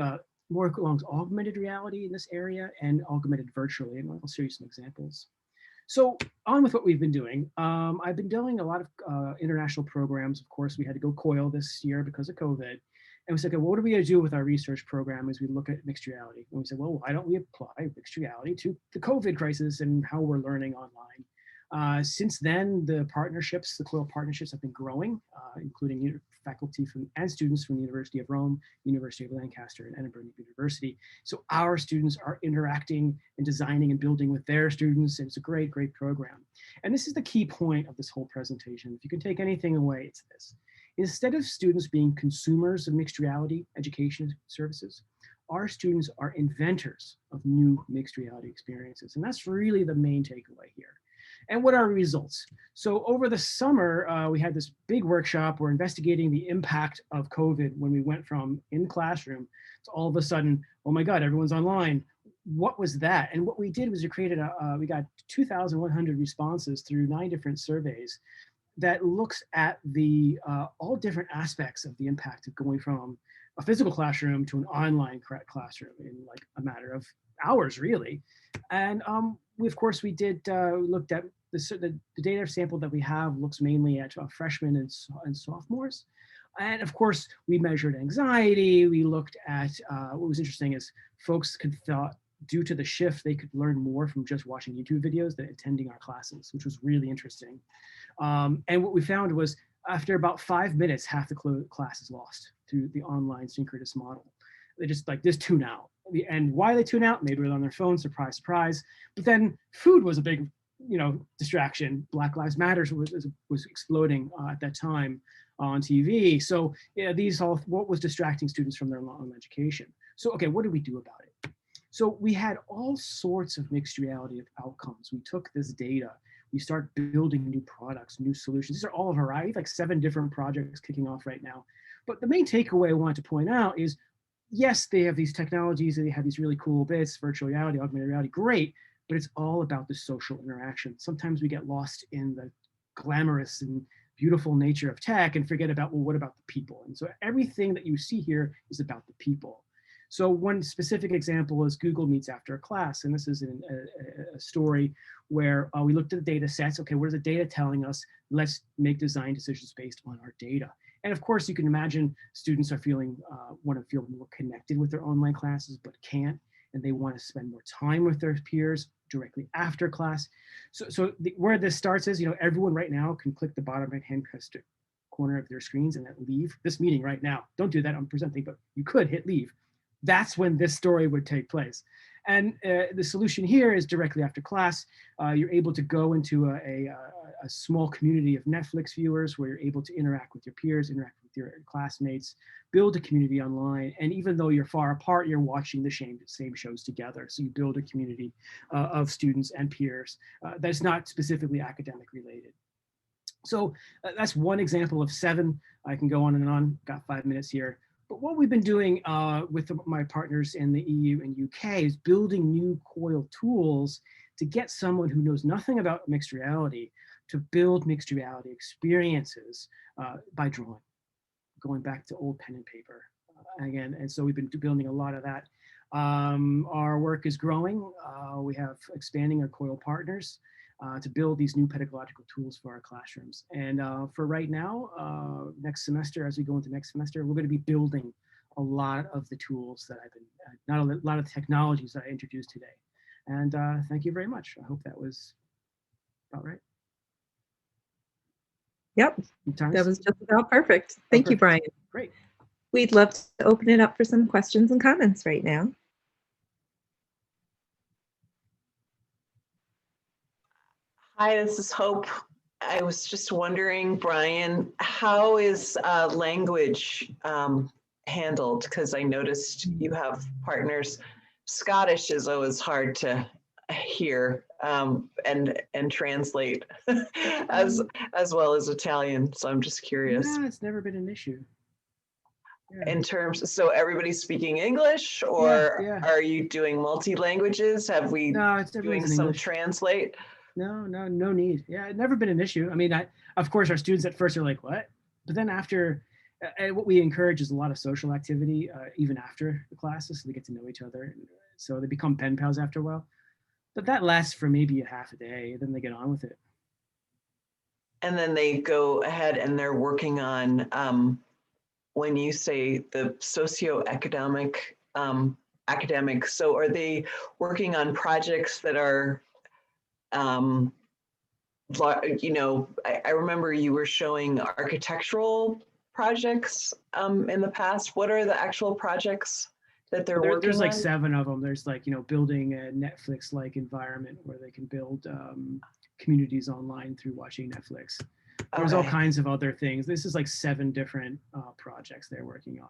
more along augmented reality in this area and augmented virtually, and I'll show you some examples. So on with what we've been doing. I've been doing a lot of international programs. Of course, we had to go COIL this year because of COVID. And we said, okay, well, what are we going to do with our research program as we look at mixed reality? And we said, well, why don't we apply mixed reality to the COVID crisis and how we're learning online? Since then, the COIL partnerships have been growing, including faculty and students from the University of Rome, University of Lancaster, and Edinburgh University. So our students are interacting and designing and building with their students, and it's a great, great program. And this is the key point of this whole presentation. If you can take anything away, it's this. Instead of students being consumers of mixed reality education services, our students are inventors of new mixed reality experiences. And that's really the main takeaway here. And what are results? So over the summer, we had this big workshop. We're investigating the impact of COVID when we went from in classroom to all of a sudden, oh my God, everyone's online. What was that? And what we did was we created we got 2,100 responses through 9 different surveys that looks at the all different aspects of the impact of going from a physical classroom to an online classroom in like a matter of hours, really. And we looked at the data sample that we have looks mainly at freshmen and sophomores. And of course, we measured anxiety. We looked at what was interesting is folks thought due to the shift, they could learn more from just watching YouTube videos than attending our classes, which was really interesting. And what we found was after about 5 minutes, half the class is lost through the online synchronous model. They just tune out. And why they tune out? Maybe they're on their phone, surprise, surprise. But then food was a big, distraction. Black Lives Matter was exploding at that time on TV. So yeah, what was distracting students from their online education. So okay, what did we do about it? So we had all sorts of mixed reality of outcomes. We took this data, we start building new products, new solutions. These are all a variety, like 7 different projects kicking off right now. But the main takeaway I wanted to point out is, yes, they have these technologies and they have these really cool bits, virtual reality, augmented reality, great, but it's all about the social interaction. Sometimes we get lost in the glamorous and beautiful nature of tech and forget about, well, what about the people? And so everything that you see here is about the people. So one specific example is Google Meets after a class. And this is a story where we looked at the data sets. Okay, what is the data telling us? Let's make design decisions based on our data. And of course, you can imagine students are want to feel more connected with their online classes, but can't, and they want to spend more time with their peers directly after class. So where this starts is, everyone right now can click the bottom right-hand corner of their screens and then leave this meeting right now. Don't do that, I'm presenting, but you could hit leave. That's when this story would take place. And the solution here is directly after class, you're able to go into a a small community of Netflix viewers where you're able to interact with your peers, interact with your classmates, build a community online. And even though you're far apart, you're watching the same shows together. So you build a community of students and peers that's not specifically academic related. So that's one example of 7. I can go on and on, got 5 minutes here. But what we've been doing with my partners in the EU and UK is building new COIL tools to get someone who knows nothing about mixed reality to build mixed reality experiences by drawing, going back to old pen and paper again. And so we've been building a lot of that. Our work is growing. We have expanding our COIL partners to build these new pedagogical tools for our classrooms. And for right now, next semester, as we go into next semester, we're going to be building a lot of the tools that I've been, not a lot of the technologies that I introduced today. And thank you very much. I hope that was about right. Yep, that was just about perfect. Thank you, Brian. Great. We'd love to open it up for some questions and comments right now. Hi, this is Hope. I was just wondering, Brian, how is language handled? Because I noticed you have partners. Scottish is always hard to hear and translate as well as Italian. So I'm just curious. No, it's never been an issue. Yeah. In terms, so everybody's speaking English, or are you doing multi-languages? Have we doing some English. Translate? No need. Yeah, it's never been an issue. I mean, of course, our students at first are like, what? But then after, what we encourage is a lot of social activity, even after the classes, so they get to know each other. So they become pen pals after a while. But that lasts for maybe a half a day, then they get on with it. And then they go ahead and they're working on, when you say the socioeconomic, academic, so are they working on projects that are, you know, I remember you were showing architectural projects in the past. What are the actual projects that they're working on? There's like 7 of them. There's like, you know, building a Netflix-like environment where they can build communities online through watching Netflix. There's all kinds of other things. This is like 7 different projects they're working on.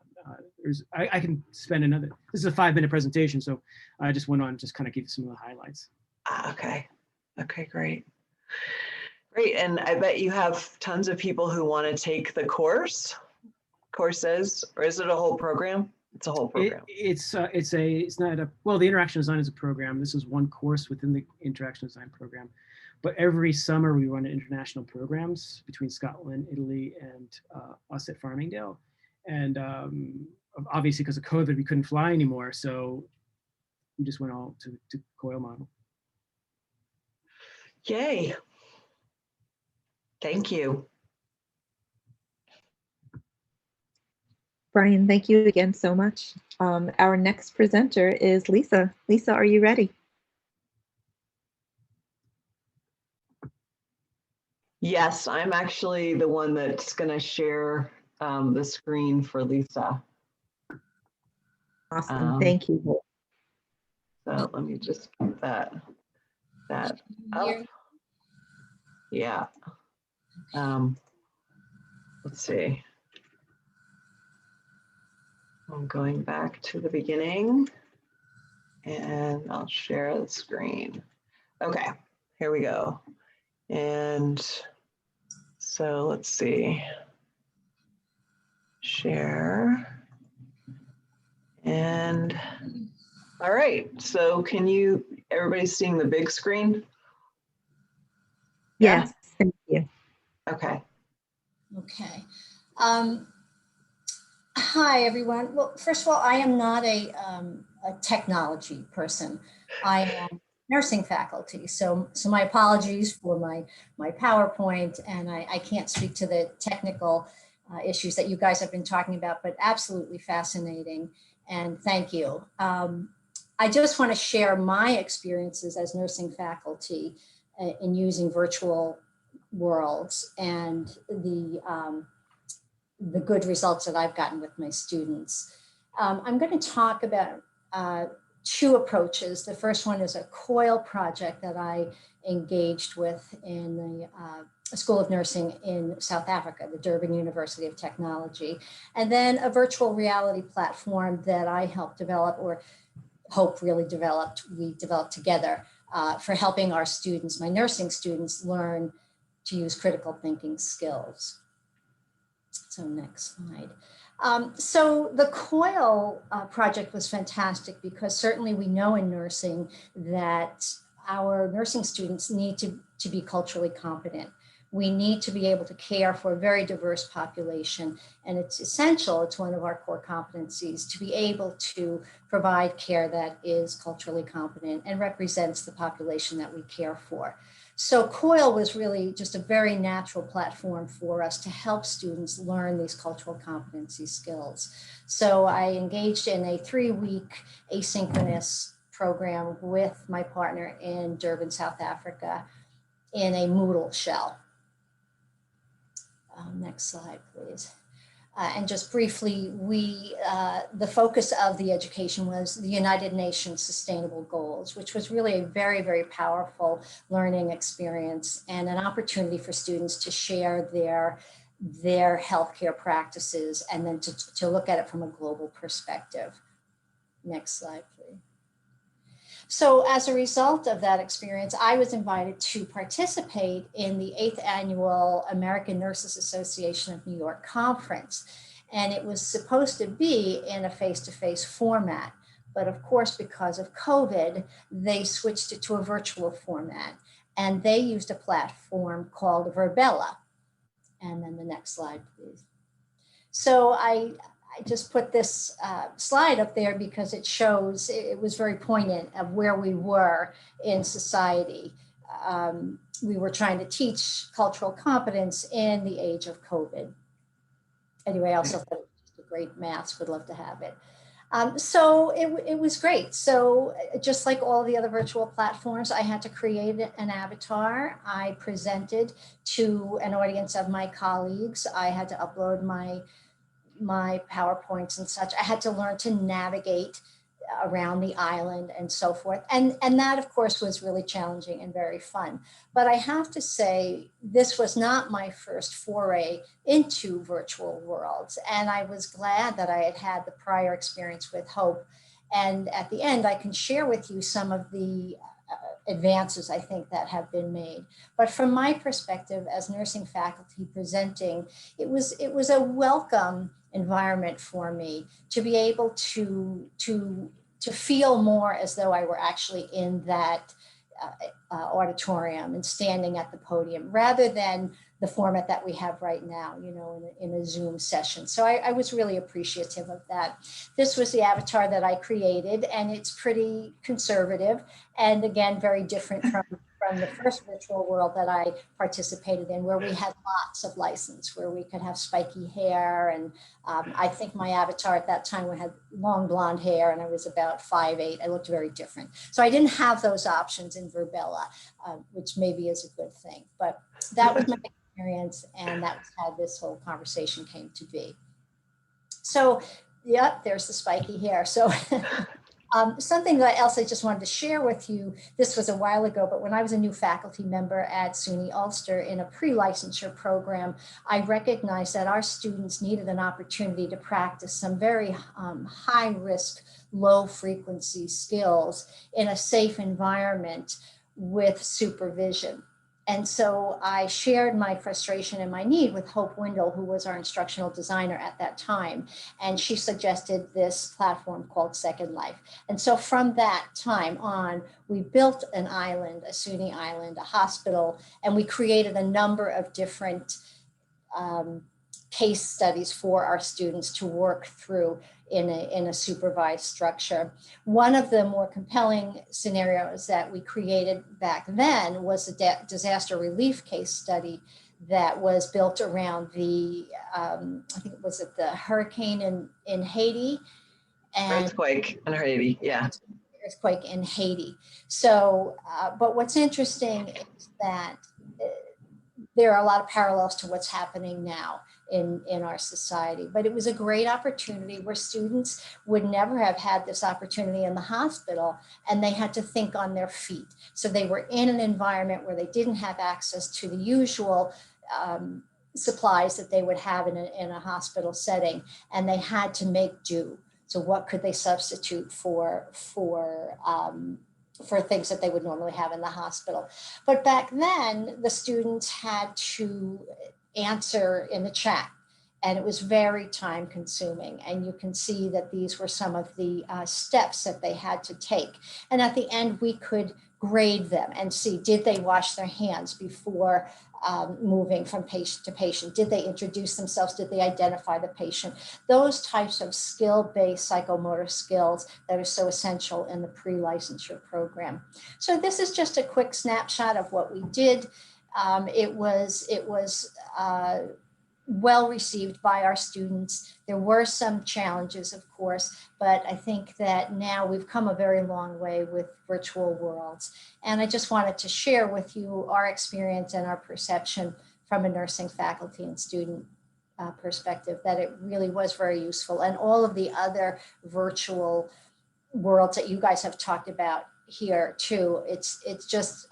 I can spend another, this is a 5-minute presentation, so I just went on just kind of give you some of the highlights. Okay, great. Great, and I bet you have tons of people who want to take the courses, or is it a whole program? It's a whole program. It's not a, well, the interaction design is a program. This is one course within the interaction design program. But every summer we run international programs between Scotland, Italy, and us at Farmingdale. And obviously because of COVID, we couldn't fly anymore. So we just went all to COIL model. Yay. Thank you. Brian, thank you again so much. Our next presenter is Lisa. Lisa, are you ready? Yes, I'm actually the one that's going to share the screen for Lisa. Awesome, thank you. So let me just put that up. Yeah. Let's see. I'm going back to the beginning and I'll share the screen. Okay, here we go. And so let's see. Share. And all right, so everybody's seeing the big screen? Yes, thank you. Okay. Okay. Hi, everyone. Well, first of all, I am not a technology person. I am nursing faculty. So my apologies for my PowerPoint, and I can't speak to the technical issues that you guys have been talking about, but absolutely fascinating. And thank you. I just want to share my experiences as nursing faculty in using virtual worlds and the good results that I've gotten with my students. I'm going to talk about two approaches. The first one is a COIL project that I engaged with in the School of Nursing in South Africa, the Durban University of Technology, and then a virtual reality platform that I helped develop, or Hope really developed, we developed together for helping our students, my nursing students, learn to use critical thinking skills. So next slide. So the COIL project was fantastic because certainly we know in nursing that our nursing students need to be culturally competent. We need to be able to care for a very diverse population, and it's essential, it's one of our core competencies, to be able to provide care that is culturally competent and represents the population that we care for. So COIL was really just a very natural platform for us to help students learn these cultural competency skills. So I engaged in a 3-week asynchronous program with my partner in Durban, South Africa, in a Moodle shell. Next slide, please. And just briefly, the focus of the education was the United Nations Sustainable Goals, which was really a very, very powerful learning experience and an opportunity for students to share their healthcare practices and then to look at it from a global perspective. Next slide, please. So as a result of that experience, I was invited to participate in the 8th annual American Nurses Association of New York conference. And it was supposed to be in a face-to-face format. But of course, because of COVID, they switched it to a virtual format. And they used a platform called Verbella. And then the next slide, please. So I just put this slide up there because it shows, it was very poignant of where we were in society. We were trying to teach cultural competence in the age of COVID. Anyway, I also thought it was just a great maths, would love to have it. So it was great. So just like all the other virtual platforms, I had to create an avatar. I presented to an audience of my colleagues. I had to upload my PowerPoints and such. I had to learn to navigate around the island and so forth. And that, of course, was really challenging and very fun. But I have to say, this was not my first foray into virtual worlds. And I was glad that I had had the prior experience with Hope. And at the end, I can share with you some of the advances I think that have been made. But from my perspective as nursing faculty presenting, it was a welcome environment for me to be able to feel more as though I were actually in that auditorium and standing at the podium rather than the format that we have right now, you know, in a Zoom session. So I was really appreciative of that. This was the avatar that I created, and it's pretty conservative and again, very different from the first virtual world that I participated in, where we had lots of license, where we could have spiky hair. And I think my avatar at that time had long blonde hair and I was about 5'8". I looked very different. So I didn't have those options in Verbella, which maybe is a good thing. But that was my experience, and that's how this whole conversation came to be. So, yep, there's the spiky hair. So something else I just wanted to share with you, this was a while ago, but when I was a new faculty member at SUNY Ulster in a pre-licensure program, I recognized that our students needed an opportunity to practice some very high risk, low frequency skills in a safe environment with supervision. And so I shared my frustration and my need with Hope Windle, who was our instructional designer at that time. And she suggested this platform called Second Life. And so from that time on, we built an island, a SUNY island, a hospital, and we created a number of different case studies for our students to work through in a supervised structure. One of the more compelling scenarios that we created back then was a disaster relief case study that was built around the, I think it was the hurricane in Haiti. And earthquake in Haiti, yeah. Earthquake in Haiti. So, but what's interesting is that there are a lot of parallels to what's happening now in our society. But it was a great opportunity where students would never have had this opportunity in the hospital, and they had to think on their feet. So they were in an environment where they didn't have access to the usual supplies that they would have in a hospital setting, and they had to make do. So what could they substitute for things that they would normally have in the hospital? But back then, the students had to answer in the chat, and it was very time consuming. And you can see that these were some of the steps that they had to take. And at the end, we could grade them and see, did they wash their hands before moving from patient to patient? Did they introduce themselves? Did they identify the patient? Those types of skill-based psychomotor skills that are so essential in the pre-licensure program. So this is just a quick snapshot of what we did. It was well received by our students. There were some challenges, of course, but I think that now we've come a very long way with virtual worlds. And I just wanted to share with you our experience and our perception from a nursing faculty and student perspective, that it really was very useful. And all of the other virtual worlds that you guys have talked about here too, it's just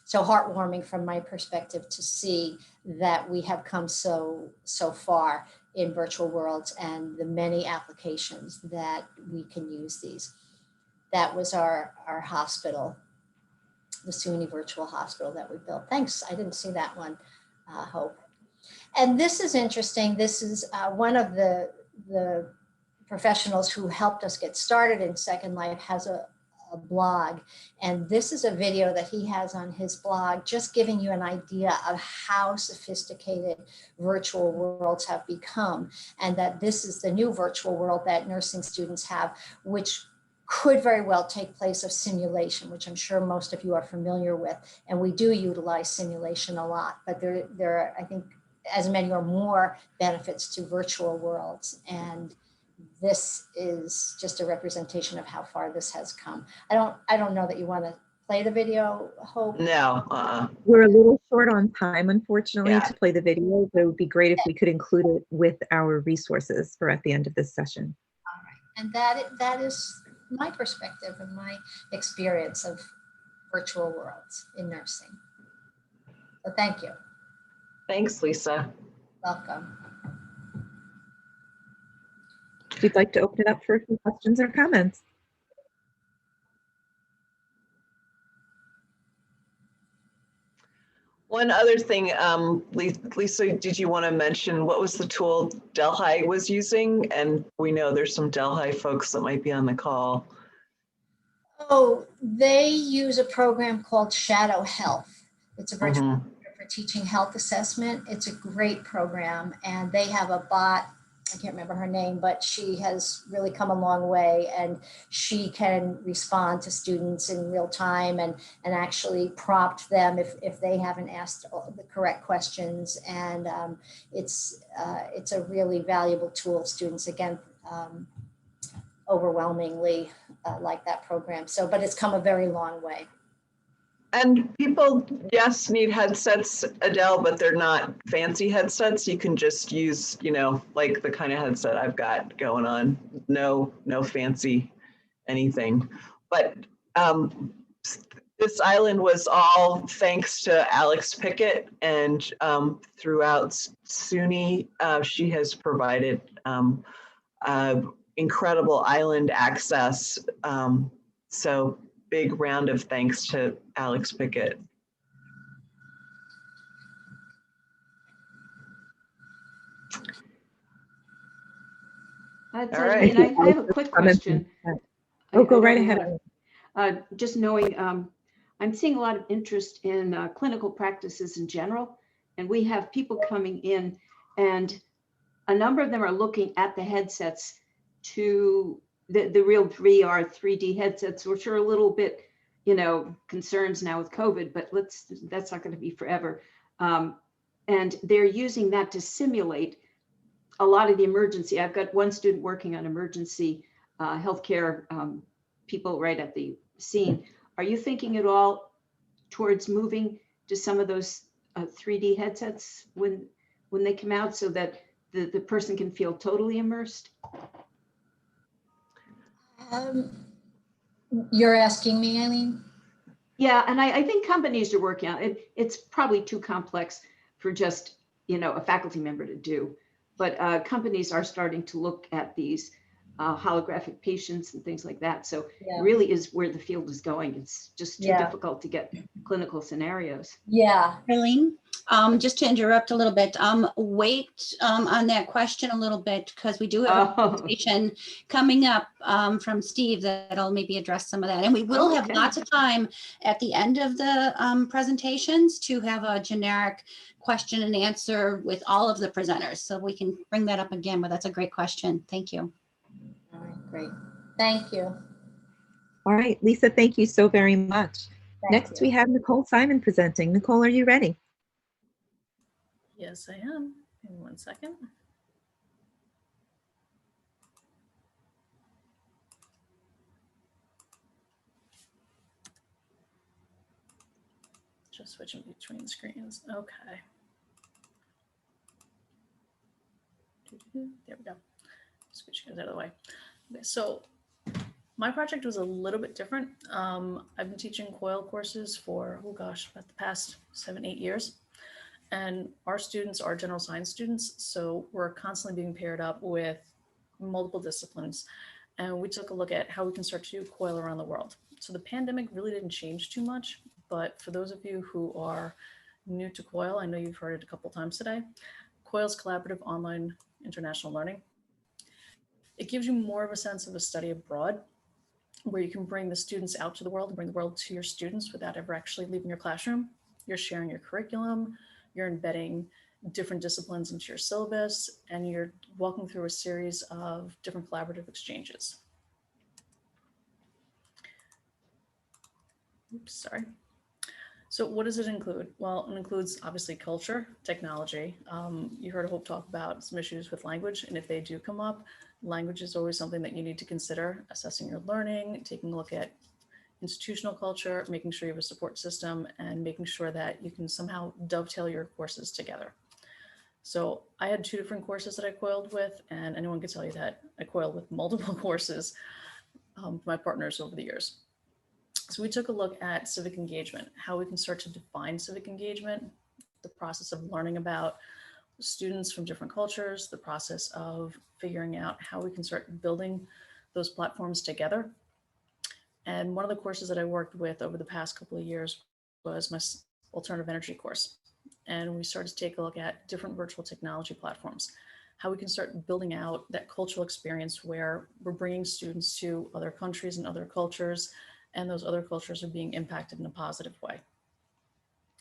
so heartwarming from my perspective to see that we have come so far in virtual worlds and the many applications that we can use these. That was our hospital, the SUNY Virtual Hospital that we built. Thanks, I didn't see that one, Hope. And this is interesting. This is one of the professionals who helped us get started in Second Life has a blog, and this is a video that he has on his blog, just giving you an idea of how sophisticated virtual worlds have become, and that this is the new virtual world that nursing students have, which could very well take place of simulation, which I'm sure most of you are familiar with, and we do utilize simulation a lot, but there are, I think, as many or more benefits to virtual worlds, and this is just a representation of how far this has come. I don't know that you want to play the video, Hope? No. We're a little short on time, unfortunately, Yeah. to play the video, but it would be great if we could include it with our resources for at the end of this session. All right. And that is my perspective and my experience of virtual worlds in nursing. So thank you. Thanks, Lisa. Welcome. We'd like to open it up for a few questions or comments. One other thing, Lisa, did you want to mention what was the tool Delhi was using? And we know there's some Delhi folks that might be on the call. Oh, they use a program called Shadow Health. It's a virtual computer for teaching health assessment. It's a great program, and they have a bot. I can't remember her name, but she has really come a long way, and she can respond to students in real time and actually prompt them if they haven't asked the correct questions. And it's a really valuable tool. Students, again, overwhelmingly like that program. So, but it's come a very long way. And people, yes, need headsets, Adele, but they're not fancy headsets. You can just use, like the kind of headset I've got going on. No fancy anything. But this island was all thanks to Alex Pickett, and throughout SUNY, she has provided incredible island access. So big round of thanks to Alex Pickett. All right. I have a quick question. Oh, go right ahead. Just knowing, I'm seeing a lot of interest in clinical practices in general, and we have people coming in, and a number of them are looking at the headsets to the real VR 3D headsets, which are a little bit, concerns now with COVID, but that's not going to be forever. And they're using that to simulate a lot of the emergency. I've got one student working on emergency healthcare people right at the scene. Are you thinking at all towards moving to some of those 3D headsets when they come out so that the person can feel totally immersed? You're asking me, Eileen? Yeah, and I think companies are working on it. It's probably too complex for just, a faculty member to do. But companies are starting to look at these holographic patients and things like that. So Yeah. it really is where the field is going. It's just too Yeah. difficult to get clinical scenarios. Yeah. Eileen, just to interrupt a little bit, wait on that question a little bit because we do have a presentation coming up from Steve that'll maybe address some of that. And we will have lots of time at the end of the presentations to have a generic question and answer with all of the presenters. So we can bring that up again, but that's a great question. Thank you. All right, great. Thank you. All right, Lisa, thank you so very much. Thank Next, you. we have Nicole Simon presenting. Nicole, are you ready? Yes, I am. Give me 1 second. Just switching between screens. Okay. There we go. Switch guys out of the way. Okay, so my project was a little bit different. I've been teaching COIL courses for, oh gosh, about the past 7-8 years. And our students are general science students. So we're constantly being paired up with multiple disciplines. And we took a look at how we can start to do COIL around the world. So the pandemic really didn't change too much. But for those of you who are new to COIL, I know you've heard it a couple times today. COIL is collaborative online international learning. It gives you more of a sense of a study abroad, where you can bring the students out to the world and bring the world to your students without ever actually leaving your classroom. You're sharing your curriculum, you're embedding different disciplines into your syllabus, and you're walking through a series of different collaborative exchanges. Oops, sorry. So what does it include? Well, it includes obviously culture, technology. You heard Hope talk about some issues with language, and if they do come up, language is always something that you need to consider, assessing your learning, taking a look at institutional culture, making sure you have a support system, and making sure that you can somehow dovetail your courses together. So I had 2 different courses that I COILed with, and anyone can tell you that I COILed with multiple courses for my partners over the years. So we took a look at civic engagement, how we can start to define civic engagement, the process of learning about students from different cultures, the process of figuring out how we can start building those platforms together. And one of the courses that I worked with over the past couple of years was my alternative energy course. And we started to take a look at different virtual technology platforms, how we can start building out that cultural experience where we're bringing students to other countries and other cultures, and those other cultures are being impacted in a positive way.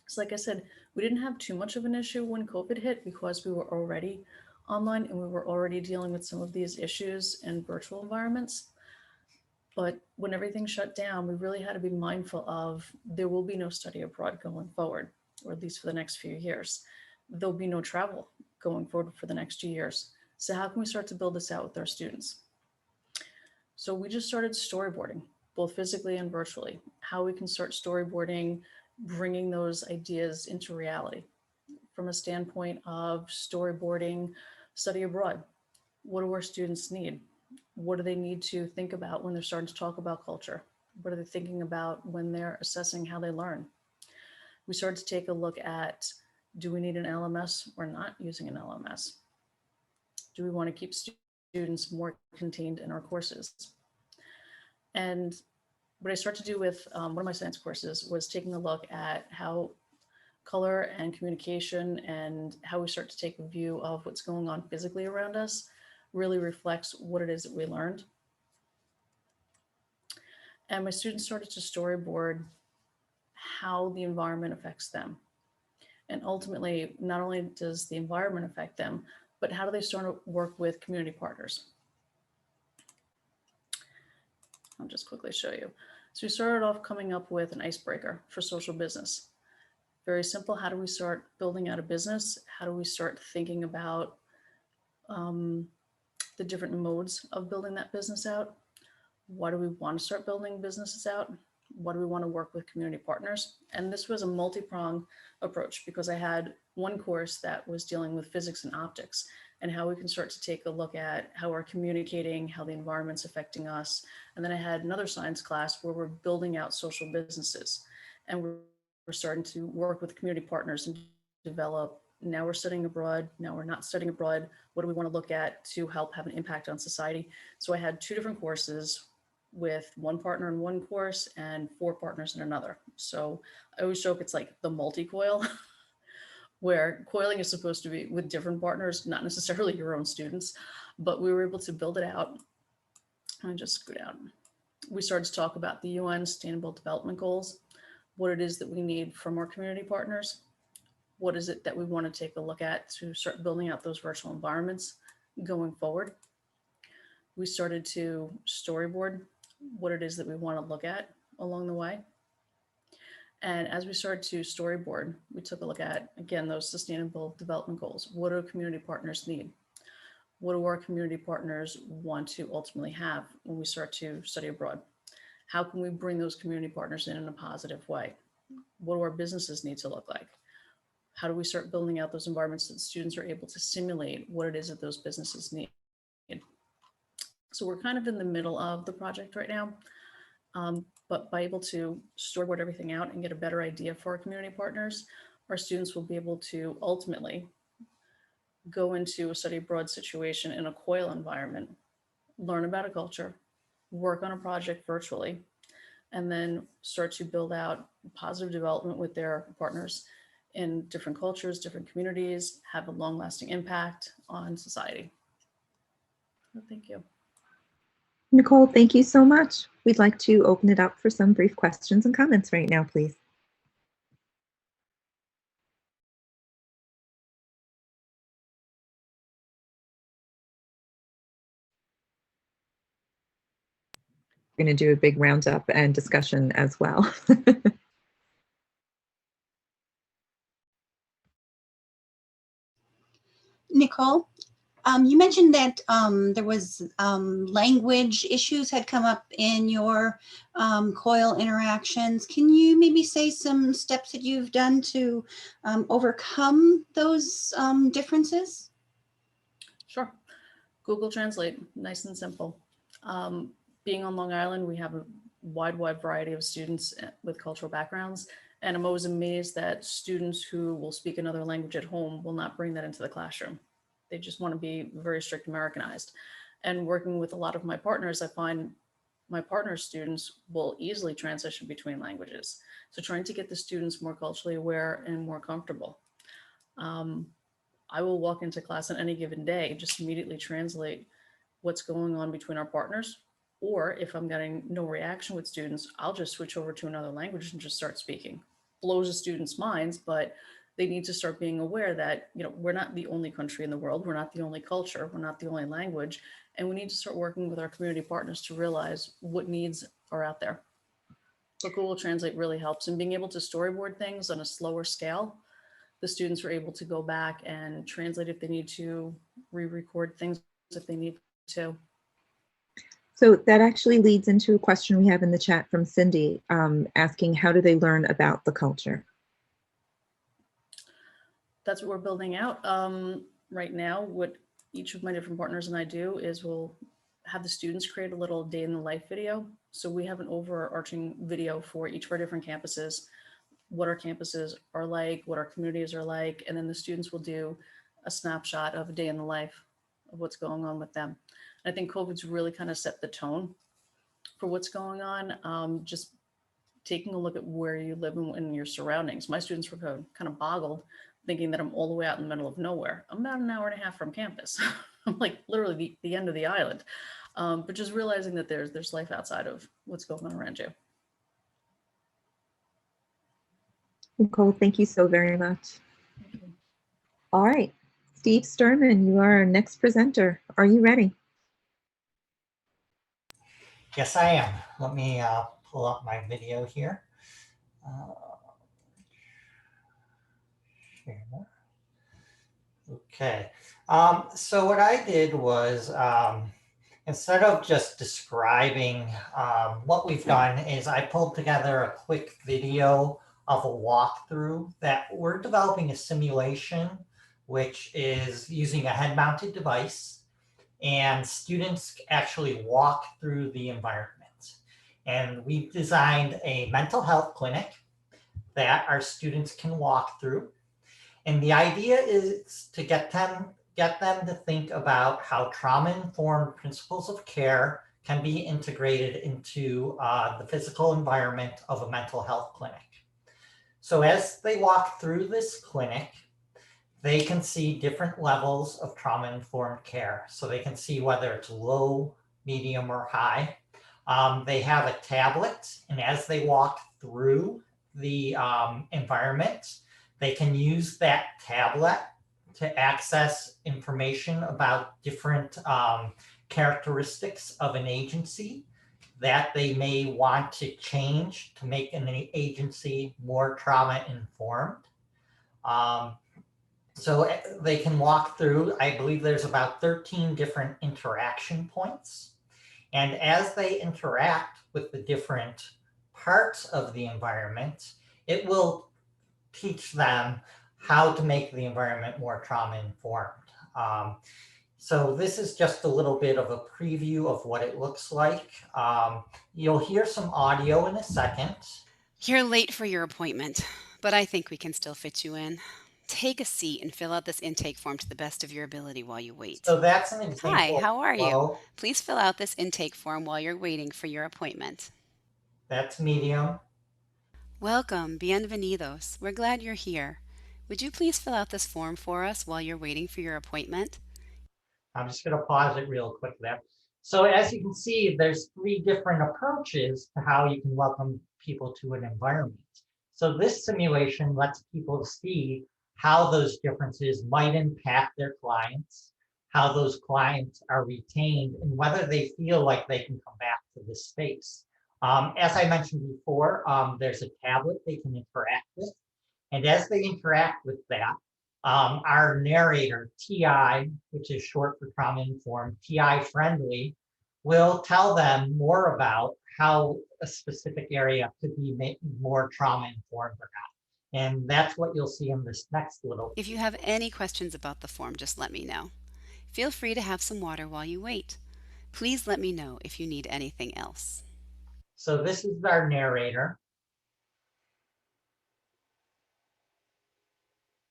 So like I said, we didn't have too much of an issue when COVID hit because we were already online and we were already dealing with some of these issues in virtual environments. But when everything shut down, we really had to be mindful of there will be no study abroad going forward, or at least for the next few years. There'll be no travel going forward for the next 2 years. So how can we start to build this out with our students? So we just started storyboarding, both physically and virtually, how we can start storyboarding, bringing those ideas into reality from a standpoint of storyboarding, study abroad. What do our students need? What do they need to think about when they're starting to talk about culture? What are they thinking about when they're assessing how they learn? We started to take a look at, do we need an LMS or not using an LMS? Do we want to keep students more contained in our courses? And what I started to do with one of my science courses was taking a look at how color and communication and how we start to take a view of what's going on physically around us really reflects what it is that we learned. And my students started to storyboard how the environment affects them. And ultimately, not only does the environment affect them, but how do they start to work with community partners? I'll just quickly show you. So we started off coming up with an icebreaker for social business. Very simple. How do we start building out a business? How do we start thinking about the different modes of building that business out? Why do we want to start building businesses out? What do we want to work with community partners? And this was a multi-pronged approach because I had one course that was dealing with physics and optics and how we can start to take a look at how we're communicating, how the environment's affecting us. And then I had another science class where we're building out social businesses and we're starting to work with community partners and develop. Now we're studying abroad. Now we're not studying abroad. What do we want to look at to help have an impact on society? So I had 2 different courses with 1 partner in one course and 4 partners in another. So I always joke it's like the multi-coil, where coiling is supposed to be with different partners, not necessarily your own students, but we were able to build it out. Let me just go down. We started to talk about the UN Sustainable Development Goals, what it is that we need from our community partners, what is it that we want to take a look at to start building out those virtual environments going forward. We started to storyboard what it is that we want to look at along the way. And as we started to storyboard, we took a look at, again, those sustainable development goals. What do community partners need? What do our community partners want to ultimately have when we start to study abroad? How can we bring those community partners in a positive way? What do our businesses need to look like? How do we start building out those environments so that students are able to simulate what it is that those businesses need? So we're kind of in the middle of the project right now. But by able to storyboard everything out and get a better idea for our community partners, our students will be able to ultimately go into a study abroad situation in a COIL environment, learn about a culture, work on a project virtually, and then start to build out positive development with their partners in different cultures, different communities, have a long-lasting impact on society. So thank you. Nicole, thank you so much. We'd like to open it up for some brief questions and comments right now, please. We're going to do a big roundup and discussion as well. Nicole, you mentioned that there was language issues had come up in your COIL interactions. Can you maybe say some steps that you've done to overcome those differences? Sure. Google Translate, nice and simple. Being on Long Island, we have a wide variety of students with cultural backgrounds. And I'm always amazed that students who will speak another language at home will not bring that into the classroom. They just want to be very strict Americanized. And working with a lot of my partners, I find my partner students will easily transition between languages. So trying to get the students more culturally aware and more comfortable. I will walk into class on any given day, just immediately translate what's going on between our partners. Or if I'm getting no reaction with students, I'll just switch over to another language and just start speaking. Blows the students' minds, but they need to start being aware that, you know, we're not the only country in the world. We're not the only culture. We're not the only language. And we need to start working with our community partners to realize what needs are out there. So Google Translate really helps. And being able to storyboard things on a slower scale, the students are able to go back and translate if they need to, re-record things if they need to. So that actually leads into a question we have in the chat from Cindy, asking how do they learn about the culture? That's what we're building out right now. What each of my different partners and I do is we'll have the students create a little day in the life video. So we have an overarching video for each of our different campuses, what our campuses are like, what our communities are like, and then the students will do a snapshot of a day in the life of what's going on with them. I think COVID's really kind of set the tone for what's going on. Just taking a look at where you live and your surroundings. My students were kind of boggled, thinking that I'm all the way out in the middle of nowhere. I'm about an hour and a half from campus. I'm like literally the end of the island. But just realizing that there's life outside of what's going on around you. Nicole, thank you so very much. All right, Steve Sterman, you are our next presenter. Are you ready? Yes, I am. Let me pull up my video here. Share. Okay. So what I did was, Instead of just describing what we've done is I pulled together a quick video of a walkthrough that we're developing a simulation, which is using a head-mounted device, and students actually walk through the environment. And we've designed a mental health clinic that our students can walk through. And the idea is to get them to think about how trauma-informed principles of care can be integrated into the physical environment of a mental health clinic. So as they walk through this clinic, they can see different levels of trauma-informed care. So they can see whether it's low, medium, or high. They have a tablet, and as they walk through the environment, they can use that tablet to access information about different characteristics of an agency that they may want to change to make an agency more trauma-informed. So they can walk through, I believe there's about 13 different interaction points. And as they interact with the different parts of the environment, it will teach them how to make the environment more trauma-informed. So this is just a little bit of a preview of what it looks like. You'll hear some audio in a second. You're late for your appointment, but I think we can still fit you in. Take a seat and fill out this intake form to the best of your ability while you wait. So that's an example. Hi, how are you? Low. Please fill out this intake form while you're waiting for your appointment. That's medium. Welcome, bienvenidos. We're glad you're here. Would you please fill out this form for us while you're waiting for your appointment? I'm just going to pause it real quick there. So as you can see, there's 3 different approaches to how you can welcome people to an environment. So this simulation lets people see how those differences might impact their clients, how those clients are retained, and whether they feel like they can come back to this space. As I mentioned before, there's a tablet they can interact with. And as they interact with that, our narrator, TI, which is short for trauma-informed, TI friendly, will tell them more about how a specific area could be made more trauma-informed or not. And that's what you'll see in this next little. If you have any questions about the form, just let me know. Feel free to have some water while you wait. Please let me know if you need anything else. So this is our narrator.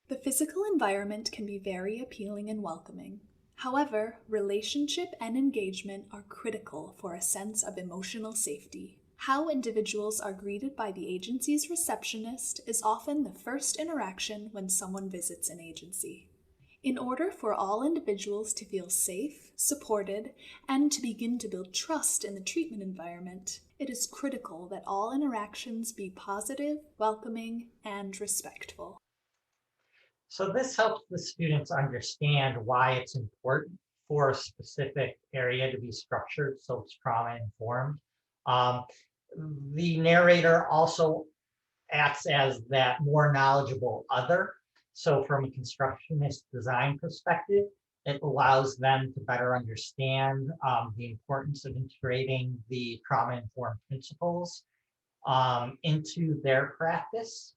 The physical environment can be very appealing and welcoming. However, relationship and engagement are critical for a sense of emotional safety. How individuals are greeted by the agency's receptionist is often the first interaction when someone visits an agency. In order for all individuals to feel safe, supported, and to begin to build trust in the treatment environment, it is critical that all interactions be positive, welcoming, and respectful. So this helps the students understand why it's important for a specific area to be structured so it's trauma-informed. The narrator also acts as that more knowledgeable other. So from a constructionist design perspective, it allows them to better understand the importance of integrating the trauma-informed principles into their practice.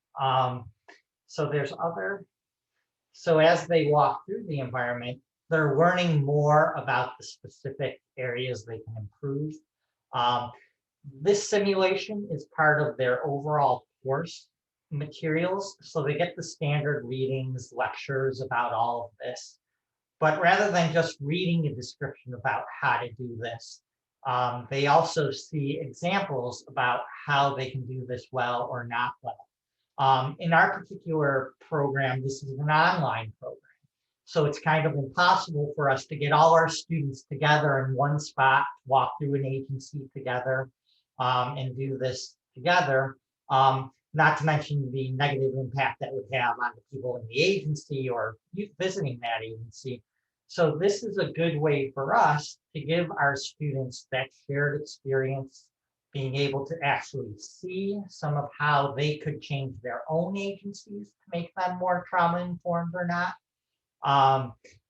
So as they walk through the environment, they're learning more about the specific areas they can improve. This simulation is part of their overall course materials. So they get the standard readings, lectures about all of this. But rather than just reading a description about how to do this, they also see examples about how they can do this well or not well. In our particular program, this is an online program. So it's kind of impossible for us to get all our students together in one spot, walk through an agency together, and do this together. Not to mention the negative impact that would have on the people in the agency or visiting that agency. So this is a good way for us to give our students that shared experience, being able to actually see some of how they could change their own agencies to make them more trauma-informed or not.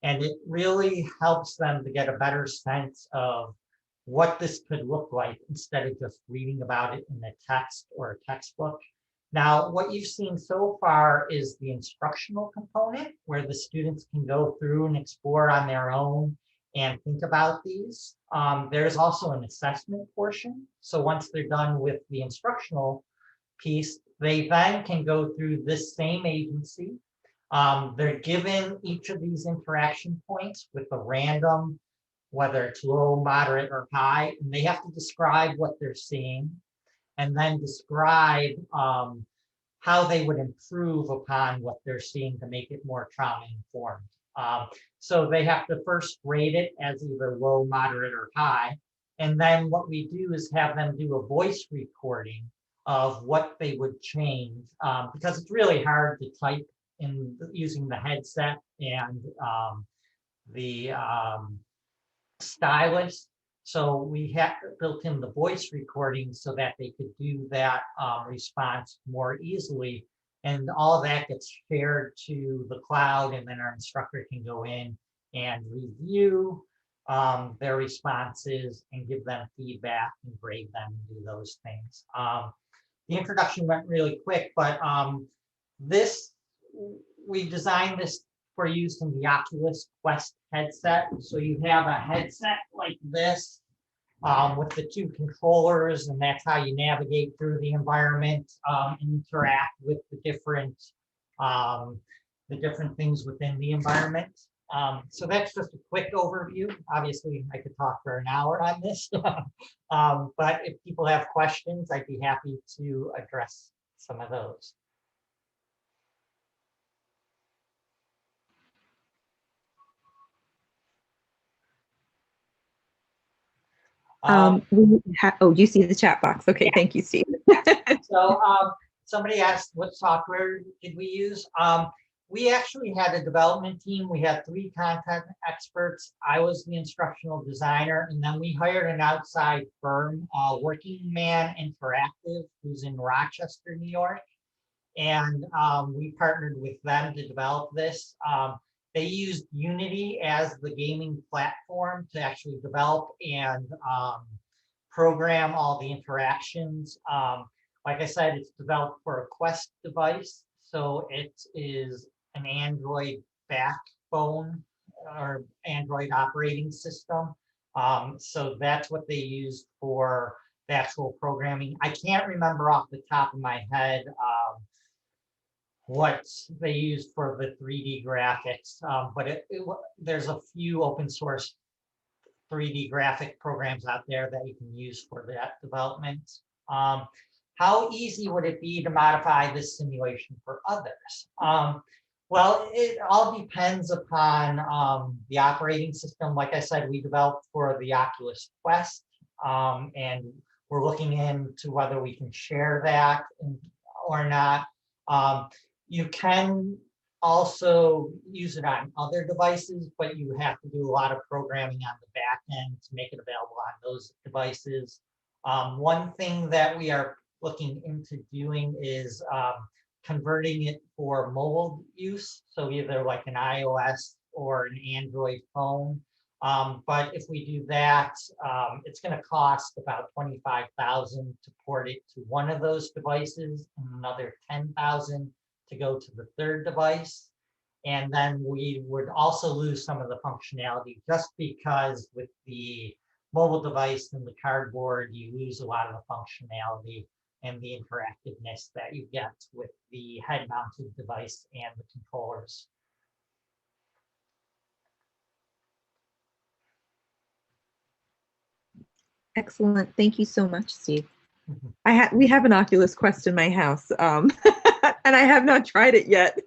And it really helps them to get a better sense of what this could look like instead of just reading about it in a text or a textbook. Now, what you've seen so far is the instructional component, where the students can go through and explore on their own and think about these. There's also an assessment portion. So once they're done with the instructional piece, they then can go through this same agency. They're given each of these interaction points with a random, whether it's low, moderate, or high, and they have to describe what they're seeing and then describe how they would improve upon what they're seeing to make it more trauma-informed. So they have to first rate it as either low, moderate, or high. And then what we do is have them do a voice recording of what they would change, because it's really hard to type in using the headset and the stylus. So we have built in the voice recording so that they could do that response more easily. And all of that gets shared to the cloud, and then our instructor can go in and review their responses and give them feedback and grade them and do those things. The introduction went really quick, but we designed this for use in the Oculus Quest headset. So you have a headset like this with the two controllers, and that's how you navigate through the environment and interact with the different things within the environment. So that's just a quick overview. Obviously, I could talk for an hour on this, but if people have questions, I'd be happy to address some of those. Oh, you see the chat box. Okay, yeah. Thank you, Steve. So somebody asked what software did we use? We actually had a development team. We had 3 content experts. I was the instructional designer, and then we hired an outside firm, Working Man Interactive, who's in Rochester, New York. And we partnered with them to develop this. They used Unity as the gaming platform to actually develop and program all the interactions. Like I said, it's developed for a Quest device. So it is an Android backbone or Android operating system. So that's what they used for the actual programming. I can't remember off the top of my head what they used for the 3D graphics, but there's a few open source 3D graphic programs out there that you can use for that development. How easy would it be to modify this simulation for others? Well, it all depends upon the operating system. Like I said, we developed for the Oculus Quest, and we're looking into whether we can share that or not. You can also use it on other devices, but you have to do a lot of programming on the back end to make it available on those devices. One thing that we are looking into doing is converting it for mobile use. So either like an iOS or an Android phone. But if we do that, it's going to cost about $25,000 to port it to one of those devices, and another $10,000 to go to the third device. And then we would also lose some of the functionality just because with the mobile device and the cardboard, you lose a lot of the functionality and the interactiveness that you get with the head-mounted device and the controllers. Excellent. Thank you so much, Steve. We have an Oculus Quest in my house, and I have not tried it yet.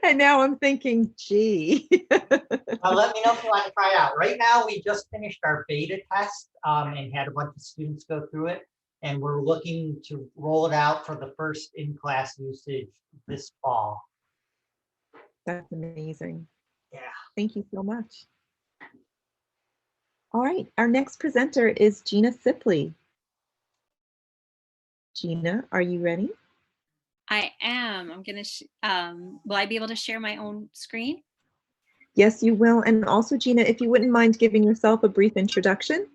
And now I'm thinking, gee. Let me know if you want to try it out. Right now, we just finished our beta test and had a bunch of students go through it. And we're looking to roll it out for the first in-class usage this fall. That's amazing. Yeah. Thank you so much. All right, our next presenter is Gina Sipley. Gina, are you ready? I am. I'm going to, will I be able to share my own screen? Yes, you will. And also, Gina, if you wouldn't mind giving yourself a brief introduction.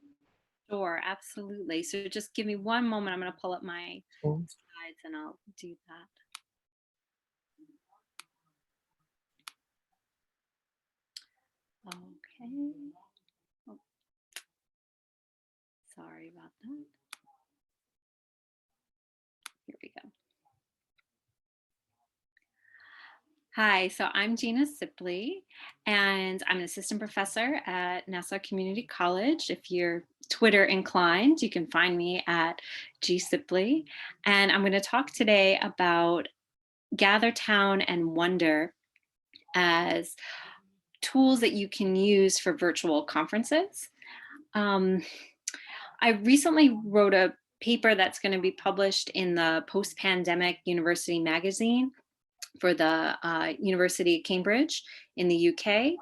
Sure, absolutely. So just give me one moment. I'm going to pull up my slides and I'll do that. Okay. Oh, sorry about that. Here we go. Hi, so I'm Gina Sipley, and I'm an assistant professor at Nassau Community College. If you're Twitter inclined, you can find me at G Sipley. And I'm going to talk today about GatherTown and Wonder as tools that you can use for virtual conferences. I recently wrote a paper that's going to be published in the Post-Pandemic University magazine for the University of Cambridge in the UK.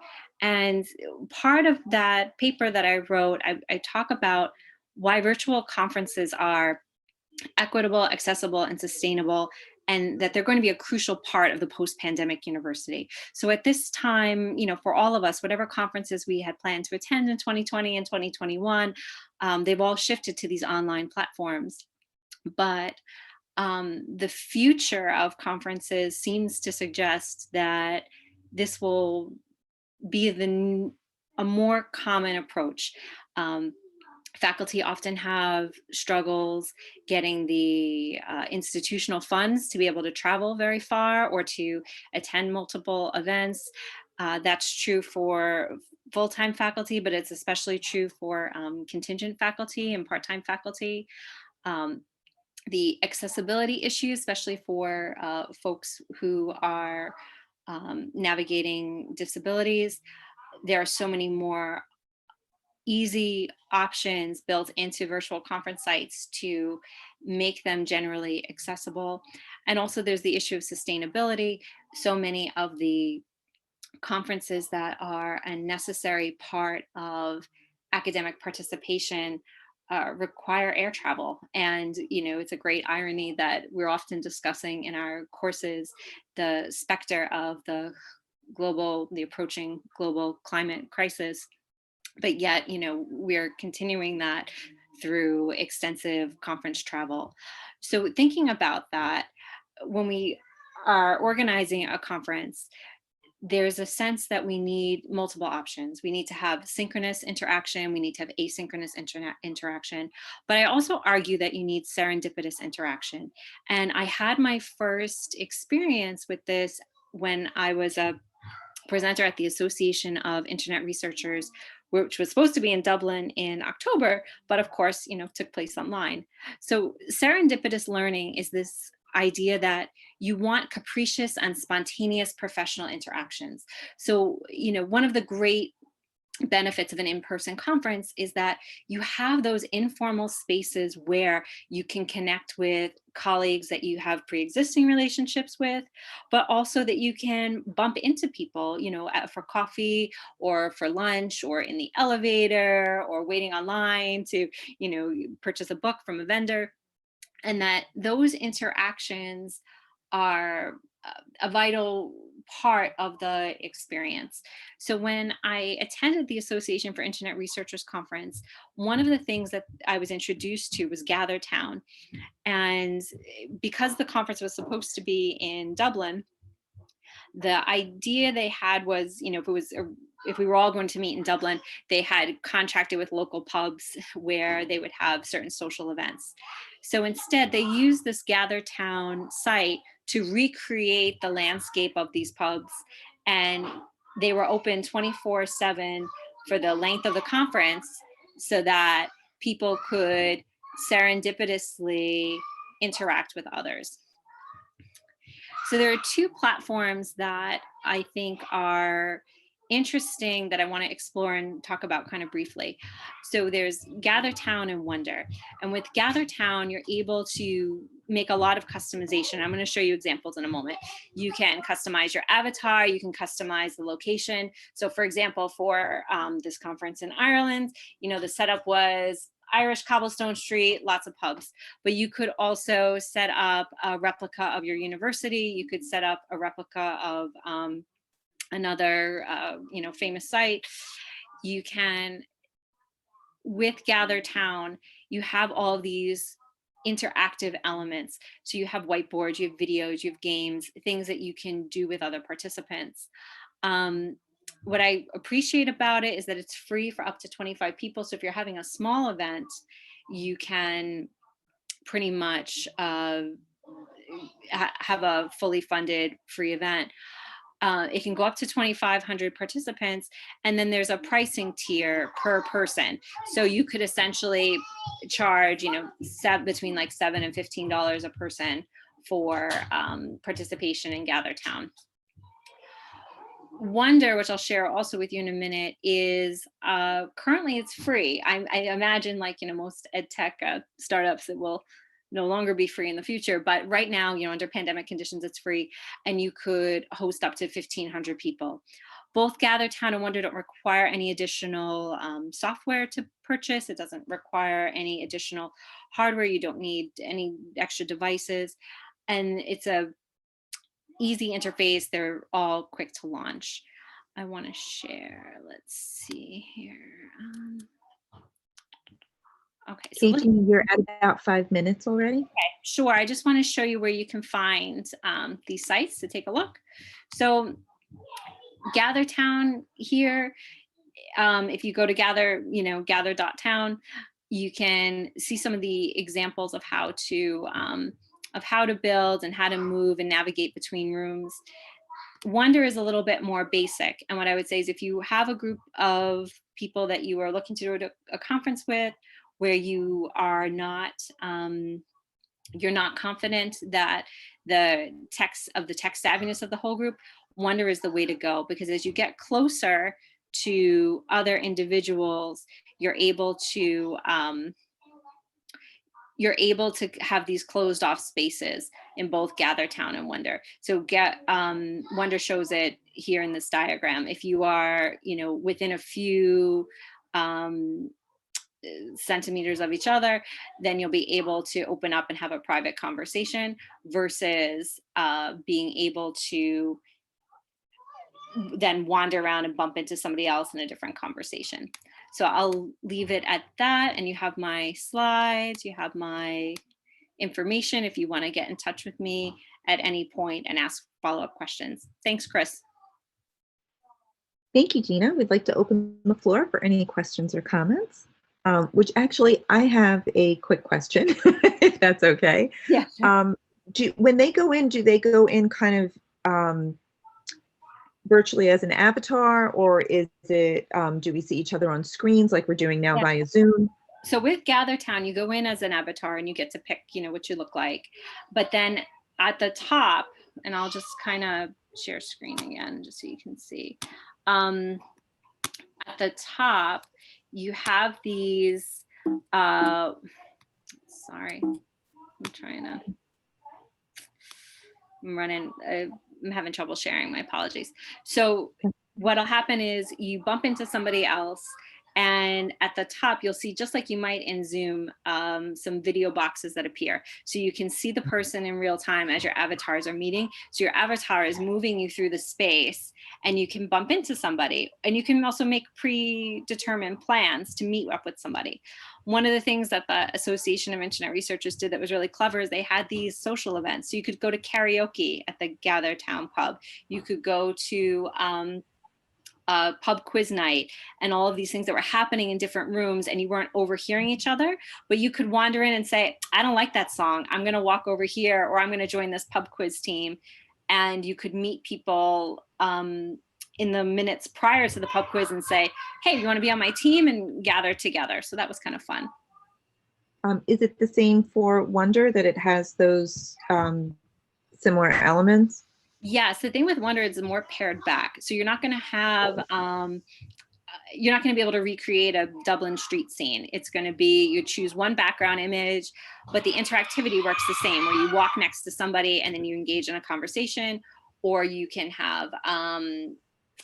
And part of that paper that I wrote, I talk about why virtual conferences are equitable, accessible, and sustainable, and that they're going to be a crucial part of the post-pandemic university. So at this time, you know, for all of us, whatever conferences we had planned to attend in 2020 and 2021, they've all shifted to these online platforms. But the future of conferences seems to suggest that this will be a more common approach. Faculty often have struggles getting the institutional funds to be able to travel very far or to attend multiple events. That's true for full-time faculty, but it's especially true for contingent faculty and part-time faculty. The accessibility issue, especially for folks who are navigating disabilities, there are so many more easy options built into virtual conference sites to make them generally accessible. And also there's the issue of sustainability. So many of the conferences that are a necessary part of academic participation require air travel. And, you know, it's a great irony that we're often discussing in our courses the specter of the approaching global climate crisis. But yet, you know, we're continuing that through extensive conference travel. So thinking about that, when we are organizing a conference, there's a sense that we need multiple options. We need to have synchronous interaction. We need to have asynchronous interaction. But I also argue that you need serendipitous interaction. And I had my first experience with this when I was a presenter at the Association of Internet Researchers, which was supposed to be in Dublin in October, but of course, you know, took place online. So serendipitous learning is this idea that you want capricious and spontaneous professional interactions. So, you know, one of the great benefits of an in-person conference is that you have those informal spaces where you can connect with colleagues that you have pre-existing relationships with, but also that you can bump into people, you know, for coffee or for lunch or in the elevator or waiting online to, you know, purchase a book from a vendor. And that those interactions are a vital part of the experience. So when I attended the Association for Internet Researchers conference, one of the things that I was introduced to was GatherTown. And because the conference was supposed to be in Dublin, the idea they had was, you know, if we were all going to meet in Dublin, they had contracted with local pubs where they would have certain social events. So instead, they used this GatherTown site to recreate the landscape of these pubs. And they were open 24/7 for the length of the conference so that people could serendipitously interact with others. So there are two platforms that I think are interesting that I want to explore and talk about kind of briefly. So there's GatherTown and Wonder. And with GatherTown, you're able to make a lot of customization. I'm going to show you examples in a moment. You can customize your avatar, you can customize the location. So for example, for this conference in Ireland, you know, the setup was Irish cobblestone street, lots of pubs, but you could also set up a replica of your university. You could set up a replica of another, you know, famous site. You can with Gather Town, you have all these interactive elements. So you have whiteboards, you have videos, you have games, things that you can do with other participants. What I appreciate about it is that it's free for up to 25 people. So if you're having a small event, you can pretty much have a fully funded free event. It can go up to 2,500 participants, and then there's a pricing tier per person. So you could essentially charge, between like $7 and $15 a person for participation in Gather Town. Wonder, which I'll share also with you in a minute, is currently it's free. I imagine, like most ed tech startups, it will no longer be free in the future, but right now, under pandemic conditions, it's free, and you could host up to 1,500 people. Both Gather Town and Wonder don't require any additional software to purchase. It doesn't require any additional hardware. You don't need any extra devices, and it's a easy interface. They're all quick to launch. I want to share. Let's see here. Okay, so Katie, you're at about 5 minutes already. Okay, sure. I just want to show you where you can find these sites to take a look. So Gather Town here, if you go to gather.town, you can see some of the examples of how to build and how to move and navigate between rooms. Wonder is a little bit more basic. And what I would say is, if you have a group of people that you are looking to do a conference with, where you are not, you're not confident that the tech savviness of the whole group, Wonder is the way to go, because as you get closer to other individuals, you're able to have these closed off spaces in both Gather Town and Wonder. So Wonder shows it here in this diagram. If you are, within a few centimeters of each other, then you'll be able to open up and have a private conversation, versus being able to then wander around and bump into somebody else in a different conversation. So I'll leave it at that. And you have my slides, you have my information if you want to get in touch with me at any point and ask follow-up questions. Thanks, Chris. Thank you, Gina. We'd like to open the floor for any questions or comments. Which actually, I have a quick question, if that's okay. Yeah. Sure. When they go in, do they go in kind of virtually as an avatar, or is it, do we see each other on screens like we're doing now via Zoom? So with Gather Town, you go in as an avatar and you get to pick, what you look like. But then at the top, and I'll just kind of share screen again, just so you can see. At the top, you have these, sorry, I'm having trouble sharing, my apologies. So what'll happen is you bump into somebody else, and at the top, you'll see, just like you might in Zoom, some video boxes that appear. So you can see the person in real time as your avatars are meeting. So your avatar is moving you through the space, and you can bump into somebody. And you can also make predetermined plans to meet up with somebody. One of the things that the Association of Internet Researchers did that was really clever is they had these social events. So you could go to karaoke at the Gather Town pub. You could go to pub quiz night, and all of these things that were happening in different rooms, and you weren't overhearing each other, but you could wander in and say, I don't like that song, I'm going to walk over here, or I'm going to join this pub quiz team. And you could meet people in the minutes prior to the pub quiz and say, hey, you want to be on my team, and gather together. So that was kind of fun. Is it the same for Wonder, that it has those similar elements? Yes, the thing with Wonder is more pared back. So you're not going to have, you're not going to be able to recreate a Dublin street scene. It's going to be, you choose one background image, but the interactivity works the same, where you walk next to somebody and then you engage in a conversation, or you can have a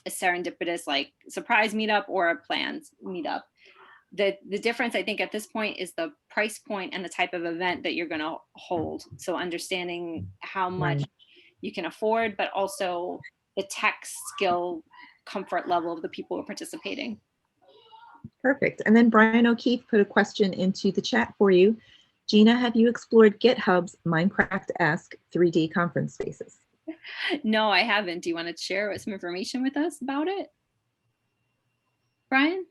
serendipitous like surprise meetup or a planned meetup. The difference, I think, at this point is the price point and the type of event that you're going to hold. So understanding how much you can afford, but also the tech skill comfort level of the people who are participating. Perfect. And then Brian O'Keefe put a question into the chat for you. Gina, have you explored GitHub's Minecraft-esque 3D conference spaces? No, I haven't. Do you want to share some information with us about it? Brian?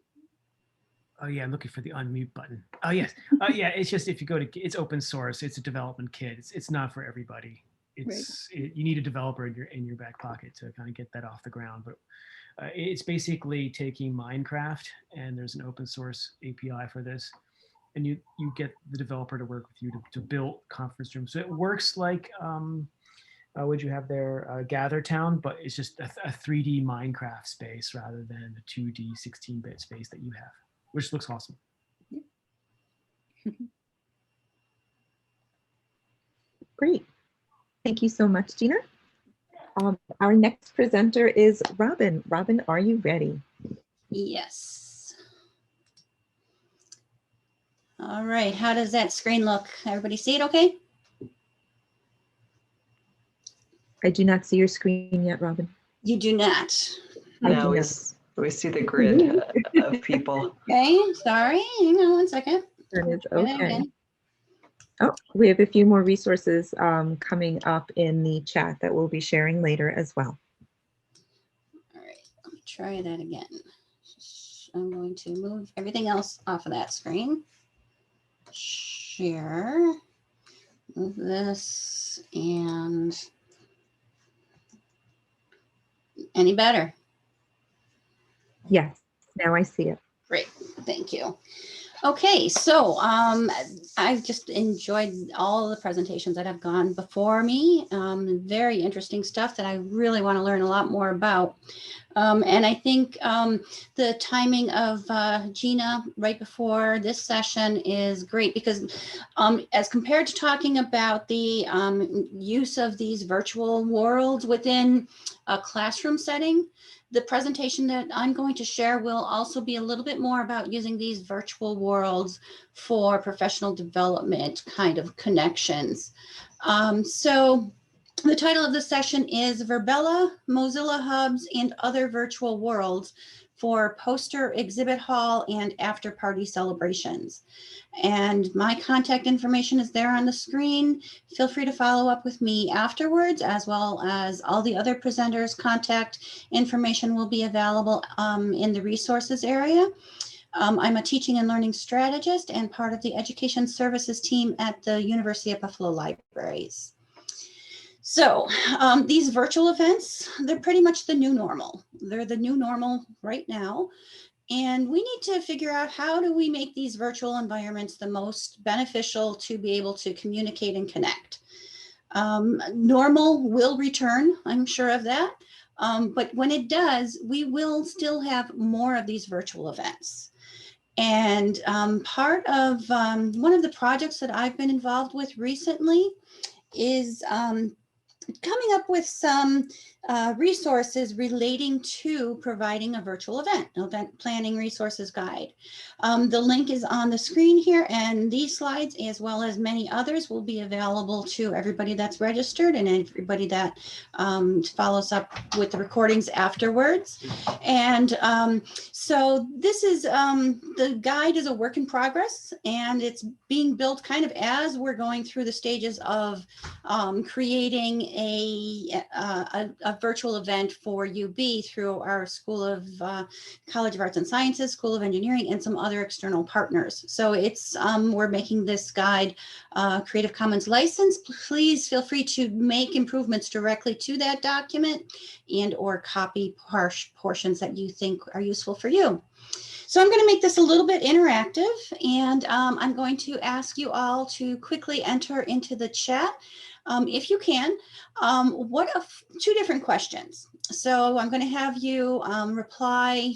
Oh yeah, I'm looking for the unmute button. Oh yes, yeah. It's just if you go to, it's open source. It's a development kit. It's not for everybody. You need a developer in your back pocket to kind of get that off the ground. But it's basically taking Minecraft, and there's an open source API for this, and you get the developer to work with you to build conference rooms. So it works like what you have there, Gather Town, but it's just a 3D Minecraft space rather than the 2D 16-bit space that you have, which looks awesome. Great. Thank you so much, Gina. Our next presenter is Robin. Robin, are you ready? Yes. All right, how does that screen look? Everybody see it okay? I do not see your screen yet, Robin. You do not. No, we see the grid of people. Okay, sorry, hang on 1 second. That is okay. Oh, we have a few more resources coming up in the chat that we'll be sharing later as well. All right, let me try that again. I'm going to move everything else off of that screen. Share, move this, and any better? Yes, now I see it. Great, thank you. Okay, so I've just enjoyed all the presentations that have gone before me. Very interesting stuff that I really want to learn a lot more about. And I think the timing of Gina right before this session is great because as compared to talking about the use of these virtual worlds within a classroom setting, the presentation that I'm going to share will also be a little bit more about using these virtual worlds for professional development kind of connections. So the title of the session is Verbella, Mozilla Hubs, and Other Virtual Worlds for Poster, Exhibit Hall, and After Party Celebrations. And my contact information is there on the screen. Feel free to follow up with me afterwards, as well as all the other presenters' contact information will be available in the resources area. I'm a teaching and learning strategist and part of the education services team at the University of Buffalo Libraries. So these virtual events, they're pretty much the new normal. They're the new normal right now. And we need to figure out how do we make these virtual environments the most beneficial to be able to communicate and connect. Normal will return, I'm sure of that. But when it does, we will still have more of these virtual events. And part of one of the projects that I've been involved with recently is coming up with some resources relating to providing a virtual event planning resources guide. The link is on the screen here, and these slides, as well as many others, will be available to everybody that's registered and everybody that follows up with the recordings afterwards. And so this is, the guide is a work in progress, and it's being built kind of as we're going through the stages of creating a virtual event for UB through our School of College of Arts and Sciences, School of Engineering, and some other external partners. So it's we're making this guide Creative Commons licensed. Please feel free to make improvements directly to that document and or copy portions that you think are useful for you. So I'm going to make this a little bit interactive, and I'm going to ask you all to quickly enter into the chat, if you can, two different questions. So I'm going to have you reply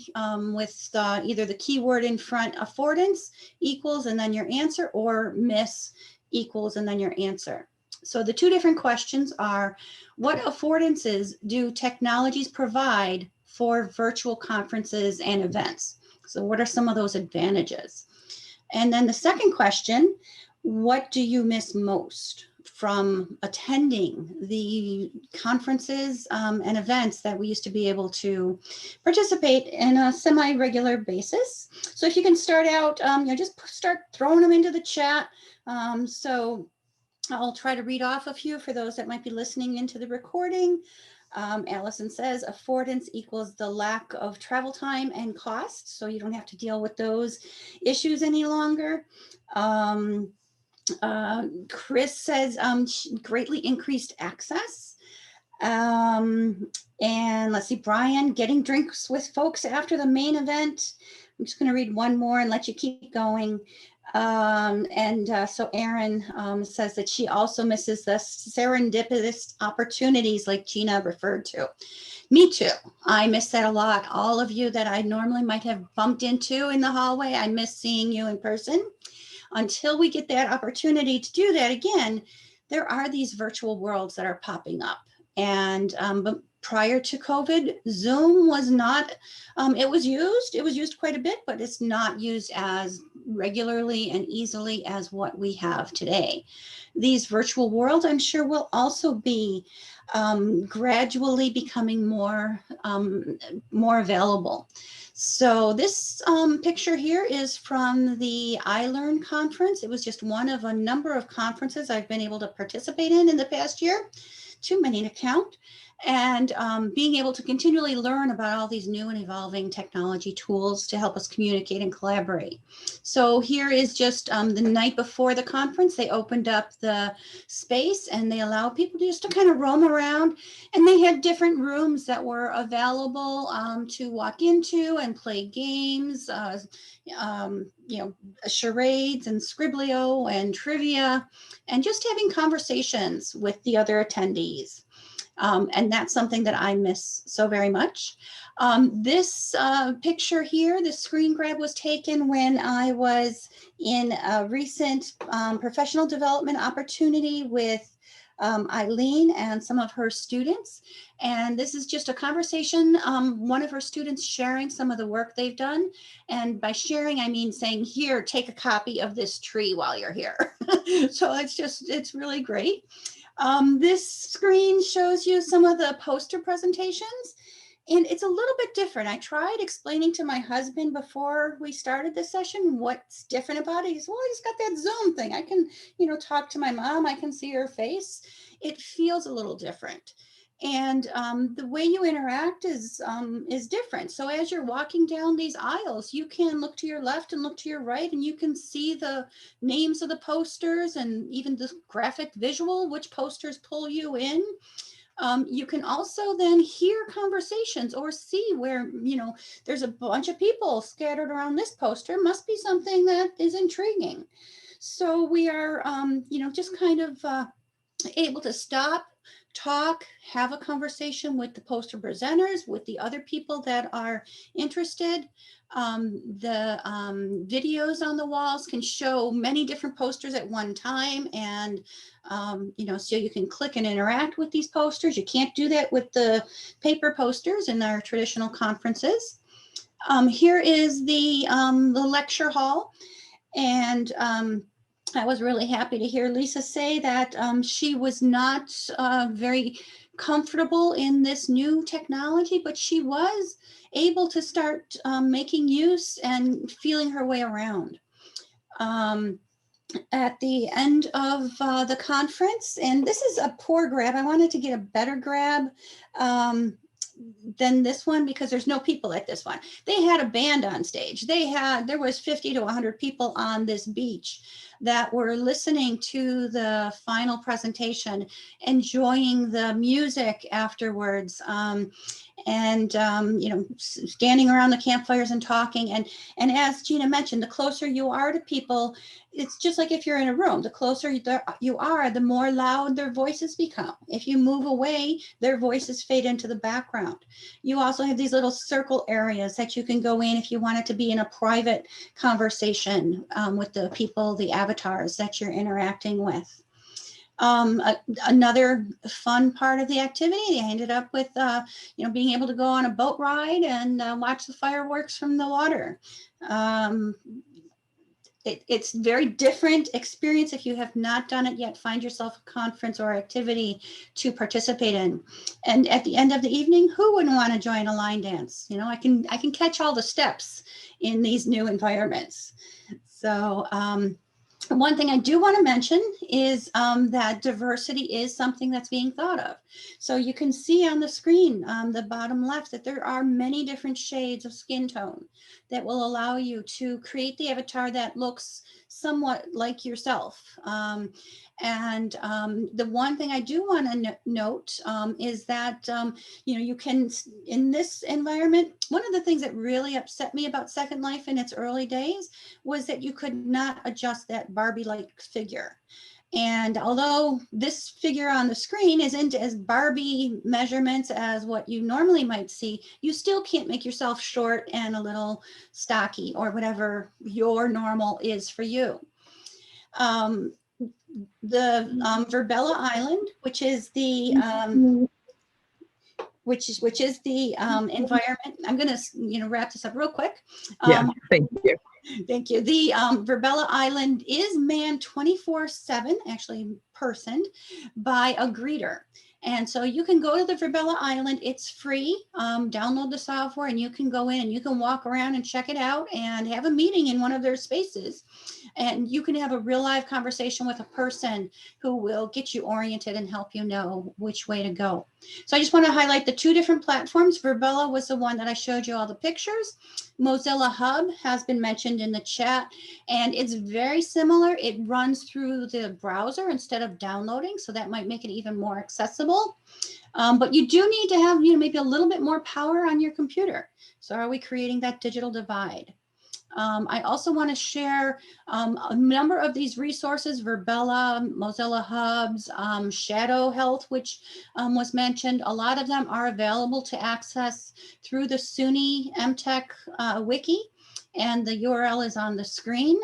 with either the keyword in front, affordance equals, and then your answer, or miss equals, and then your answer. So the two different questions are, what affordances do technologies provide for virtual conferences and events? So what are some of those advantages? And then the second question, what do you miss most from attending the conferences and events that we used to be able to participate in a semi-regular basis. So if you can start out, just start throwing them into the chat. So I'll try to read off a few for those that might be listening into the recording. Allison says affordance equals the lack of travel time and cost, so you don't have to deal with those issues any longer. Chris says greatly increased access. And let's see, Brian, getting drinks with folks after the main event. I'm just going to read one more and let you keep going. So Erin says that she also misses the serendipitous opportunities like Gina referred to. Me too. I miss that a lot. All of you that I normally might have bumped into in the hallway, I miss seeing you in person. Until we get that opportunity to do that again, there are these virtual worlds that are popping up. And but prior to COVID, Zoom was not, it was used quite a bit, but it's not used as regularly and easily as what we have today. These virtual worlds, I'm sure, will also be gradually becoming more available. So this picture here is from the iLearn conference. It was just one of a number of conferences I've been able to participate in the past year. Too many to count. And being able to continually learn about all these new and evolving technology tools to help us communicate and collaborate. So here is just the night before the conference, they opened up the space and they allowed people just to kind of roam around, and they had different rooms that were available to walk into and play games, charades and Scriblio and trivia, and just having conversations with the other attendees. And that's something that I miss so very much. This picture here, the screen grab, was taken when I was in a recent professional development opportunity with Eileen and some of her students. And this is just a conversation, one of her students sharing some of the work they've done. And by sharing, I mean saying, here, take a copy of this tree while you're here. So it's really great. This screen shows you some of the poster presentations, and it's a little bit different. I tried explaining to my husband before we started this session what's different about it. He said, well, I just got that Zoom thing. I can, talk to my mom. I can see her face. It feels a little different. And the way you interact is different. So as you're walking down these aisles, you can look to your left and look to your right, and you can see the names of the posters and even the graphic visual, which posters pull you in. You can also then hear conversations or see where, there's a bunch of people scattered around this poster. Must be something that is intriguing. So we are, just kind of able to stop, talk, have a conversation with the poster presenters, with the other people that are interested. The videos on the walls can show many different posters at one time, and so you can click and interact with these posters. You can't do that with the paper posters in our traditional conferences. Here is the lecture hall, and I was really happy to hear Lisa say that she was not very comfortable in this new technology, but she was able to start making use and feeling her way around. At the end of the conference, and this is a poor grab, I wanted to get a better grab than this one because there's no people at this one. They had a band on stage. There was 50 to 100 people on this beach that were listening to the final presentation, enjoying the music afterwards, standing around the campfires and talking. And as Gina mentioned, the closer you are to people, it's just like if you're in a room, the closer you are, the more loud their voices become. If you move away, their voices fade into the background. You also have these little circle areas that you can go in if you want it to be in a private conversation with the people, the avatars that you're interacting with. Another fun part of the activity, I ended up with, being able to go on a boat ride and watch the fireworks from the water. it's very different experience. If you have not done it yet, find yourself a conference or activity to participate in. And at the end of the evening, who wouldn't want to join a line dance? You know, I can catch all the steps in these new environments. So one thing I do want to mention is that diversity is something that's being thought of. So you can see on the screen, the bottom left, that there are many different shades of skin tone that will allow you to create the avatar that looks somewhat like yourself. The one thing I do want to note is that, you know, you can, in this environment, one of the things that really upset me about Second Life in its early days was that you could not adjust that Barbie-like figure. And although this figure on the screen isn't as Barbie measurements as what you normally might see, you still can't make yourself short and a little stocky or whatever your normal is for you. The Verbella Island, which is the environment. I'm going to wrap this up real quick. Yeah, thank you. Thank you. The Verbella Island is manned 24/7, actually personed, by a greeter. And so you can go to the Verbella Island. It's free. Download the software and you can go in and you can walk around and check it out and have a meeting in one of their spaces. And you can have a real live conversation with a person who will get you oriented and help you know which way to go. So I just want to highlight the two different platforms. Verbella was the one that I showed you all the pictures. Mozilla Hub has been mentioned in the chat, and it's very similar. It runs through the browser instead of downloading, so that might make it even more accessible. But you do need to have, maybe a little bit more power on your computer. So are we creating that digital divide? I also want to share a number of these resources: Verbella, Mozilla Hubs, Shadow Health, which was mentioned. A lot of them are available to access through the SUNY MTech wiki, and the URL is on the screen.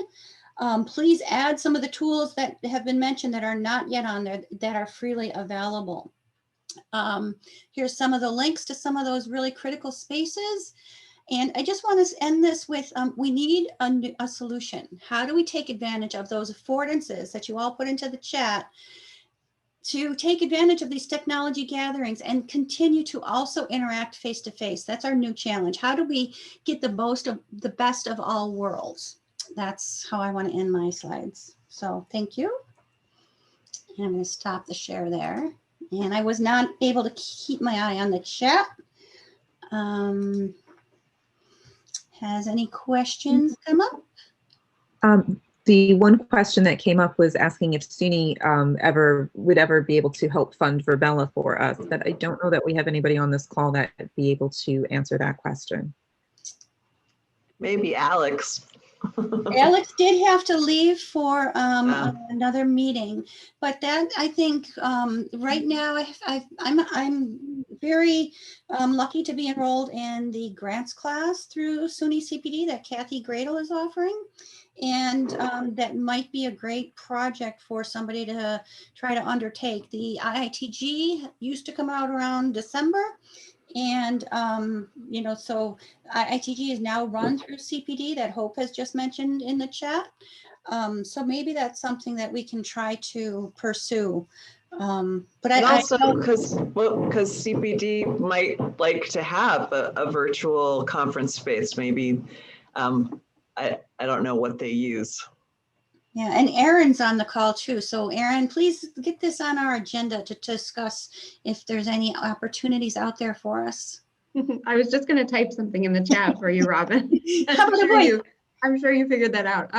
Please add some of the tools that have been mentioned that are not yet on there that are freely available. Here's some of the links to some of those really critical spaces. And I just want to end this with, we need a solution. How do we take advantage of those affordances that you all put into the chat to take advantage of these technology gatherings and continue to also interact face to face? That's our new challenge. How do we get the best of all worlds? That's how I want to end my slides. So thank you. And I'm going to stop the share there. And I was not able to keep my eye on the chat. Has any questions come up? The one question that came up was asking if SUNY would ever be able to help fund Verbella for us, but I don't know that we have anybody on this call that would be able to answer that question. Maybe Alex. Alex did have to leave for another meeting, but that, I think, right now I'm very lucky to be enrolled in the grants class through SUNY CPD that Kathy Gradle is offering. And that might be a great project for somebody to try to undertake. The IITG used to come out around December. And, so IITG is now run through CPD that Hope has just mentioned in the chat. So maybe that's something that we can try to pursue. But also because CPD might like to have a virtual conference space, maybe. I don't know what they use. Yeah, and Erin's on the call too. So Erin, please get this on our agenda to discuss if there's any opportunities out there for us. I was just going to type something in the chat for you, Robin. I'm sure you figured that out.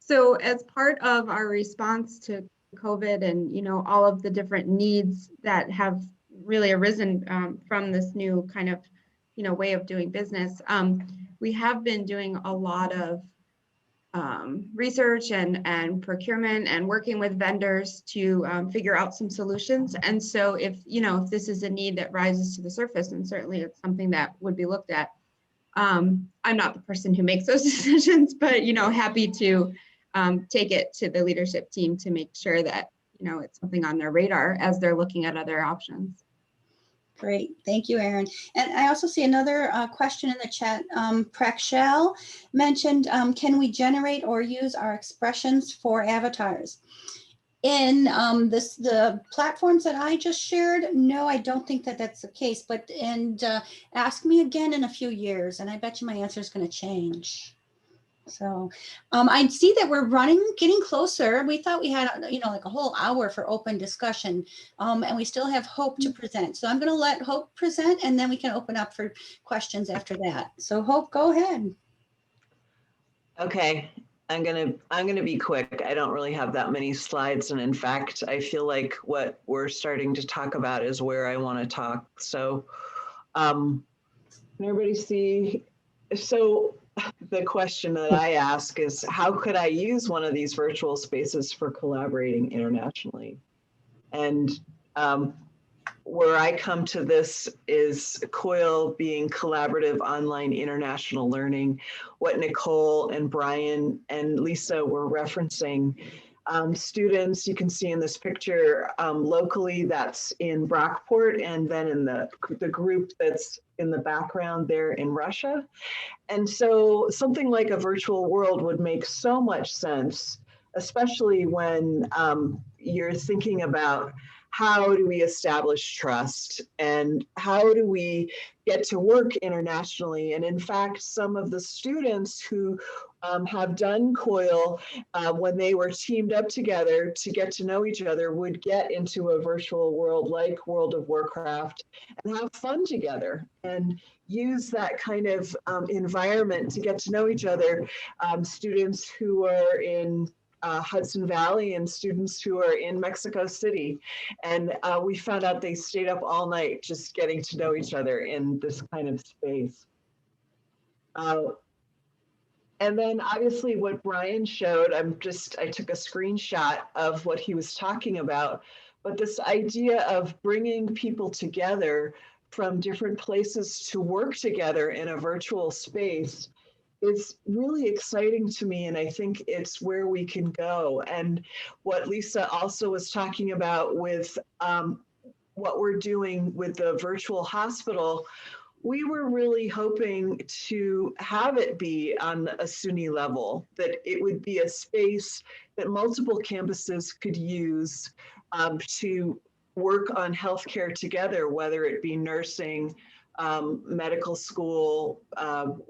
So as part of our response to COVID and, all of the different needs that have really arisen from this new kind of, way of doing business, we have been doing a lot of research and procurement and working with vendors to figure out some solutions. And so if this is a need that rises to the surface, and certainly it's something that would be looked at. I'm not the person who makes those decisions, but happy to take it to the leadership team to make sure that it's something on their radar as they're looking at other options. Great, thank you, Erin. And I also see another question in the chat. Prakshal mentioned, can we generate or use our expressions for avatars? In the platforms that I just shared, no, I don't think that that's the case, but ask me again in a few years and I bet you my answer is going to change. So I see that we're getting closer. We thought we had, like a whole hour for open discussion, and we still have Hope to present. So I'm going to let Hope present, and then we can open up for questions after that. So Hope, go ahead. Okay, I'm gonna be quick. I don't really have that many slides, and in fact, I feel like what we're starting to talk about is where I want to talk. So, can everybody see? So the question that I ask is, how could I use one of these virtual spaces for collaborating internationally? And where I come to this is COIL being collaborative online international learning, what Nicole and Brian and Lisa were referencing. Students, you can see in this picture, locally that's in Brockport, and then in the group that's in the background there in Russia. And so something like a virtual world would make so much sense, especially when you're thinking about how do we establish trust and how do we get to work internationally. And in fact, some of the students who have done COIL, when they were teamed up together to get to know each other, would get into a virtual world like World of Warcraft and have fun together and use that kind of environment to get to know each other. Students who are in Hudson Valley and students who are in Mexico City. And we found out they stayed up all night just getting to know each other in this kind of space. And then obviously what Brian showed, I took a screenshot of what he was talking about, but this idea of bringing people together from different places to work together in a virtual space is really exciting to me, and I think it's where we can go. And what Lisa also was talking about with what we're doing with the virtual hospital, we were really hoping to have it be on a SUNY level, that it would be a space that multiple campuses could use to work on healthcare together, whether it be nursing, medical school.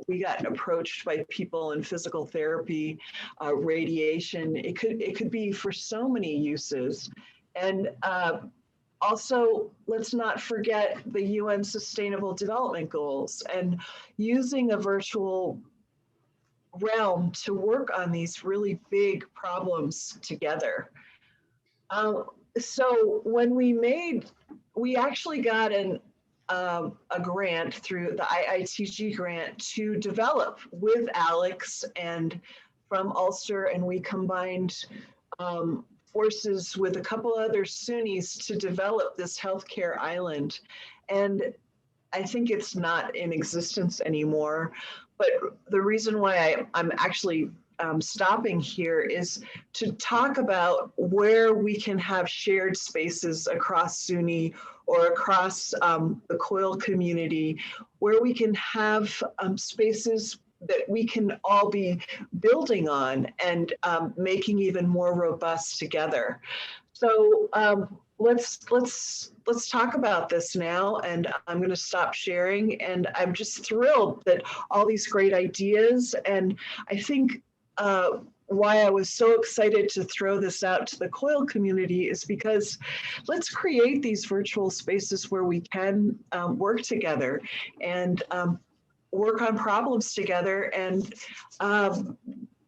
We got approached by people in physical therapy, radiation. It could be for so many uses. And also, let's not forget the UN Sustainable Development Goals and using a virtual realm to work on these really big problems together. So when we actually got a grant through the IITG grant to develop with Alex and from Ulster, and we combined forces with a couple other SUNYs to develop this healthcare island. And I think it's not in existence anymore, but the reason why I'm actually stopping here is to talk about where we can have shared spaces across SUNY or across the COIL community, where we can have spaces that we can all be building on and making even more robust together. So let's talk about this now, and I'm going to stop sharing. And I'm just thrilled that all these great ideas, and I think why I was so excited to throw this out to the COIL community is because let's create these virtual spaces where we can work together and work on problems together and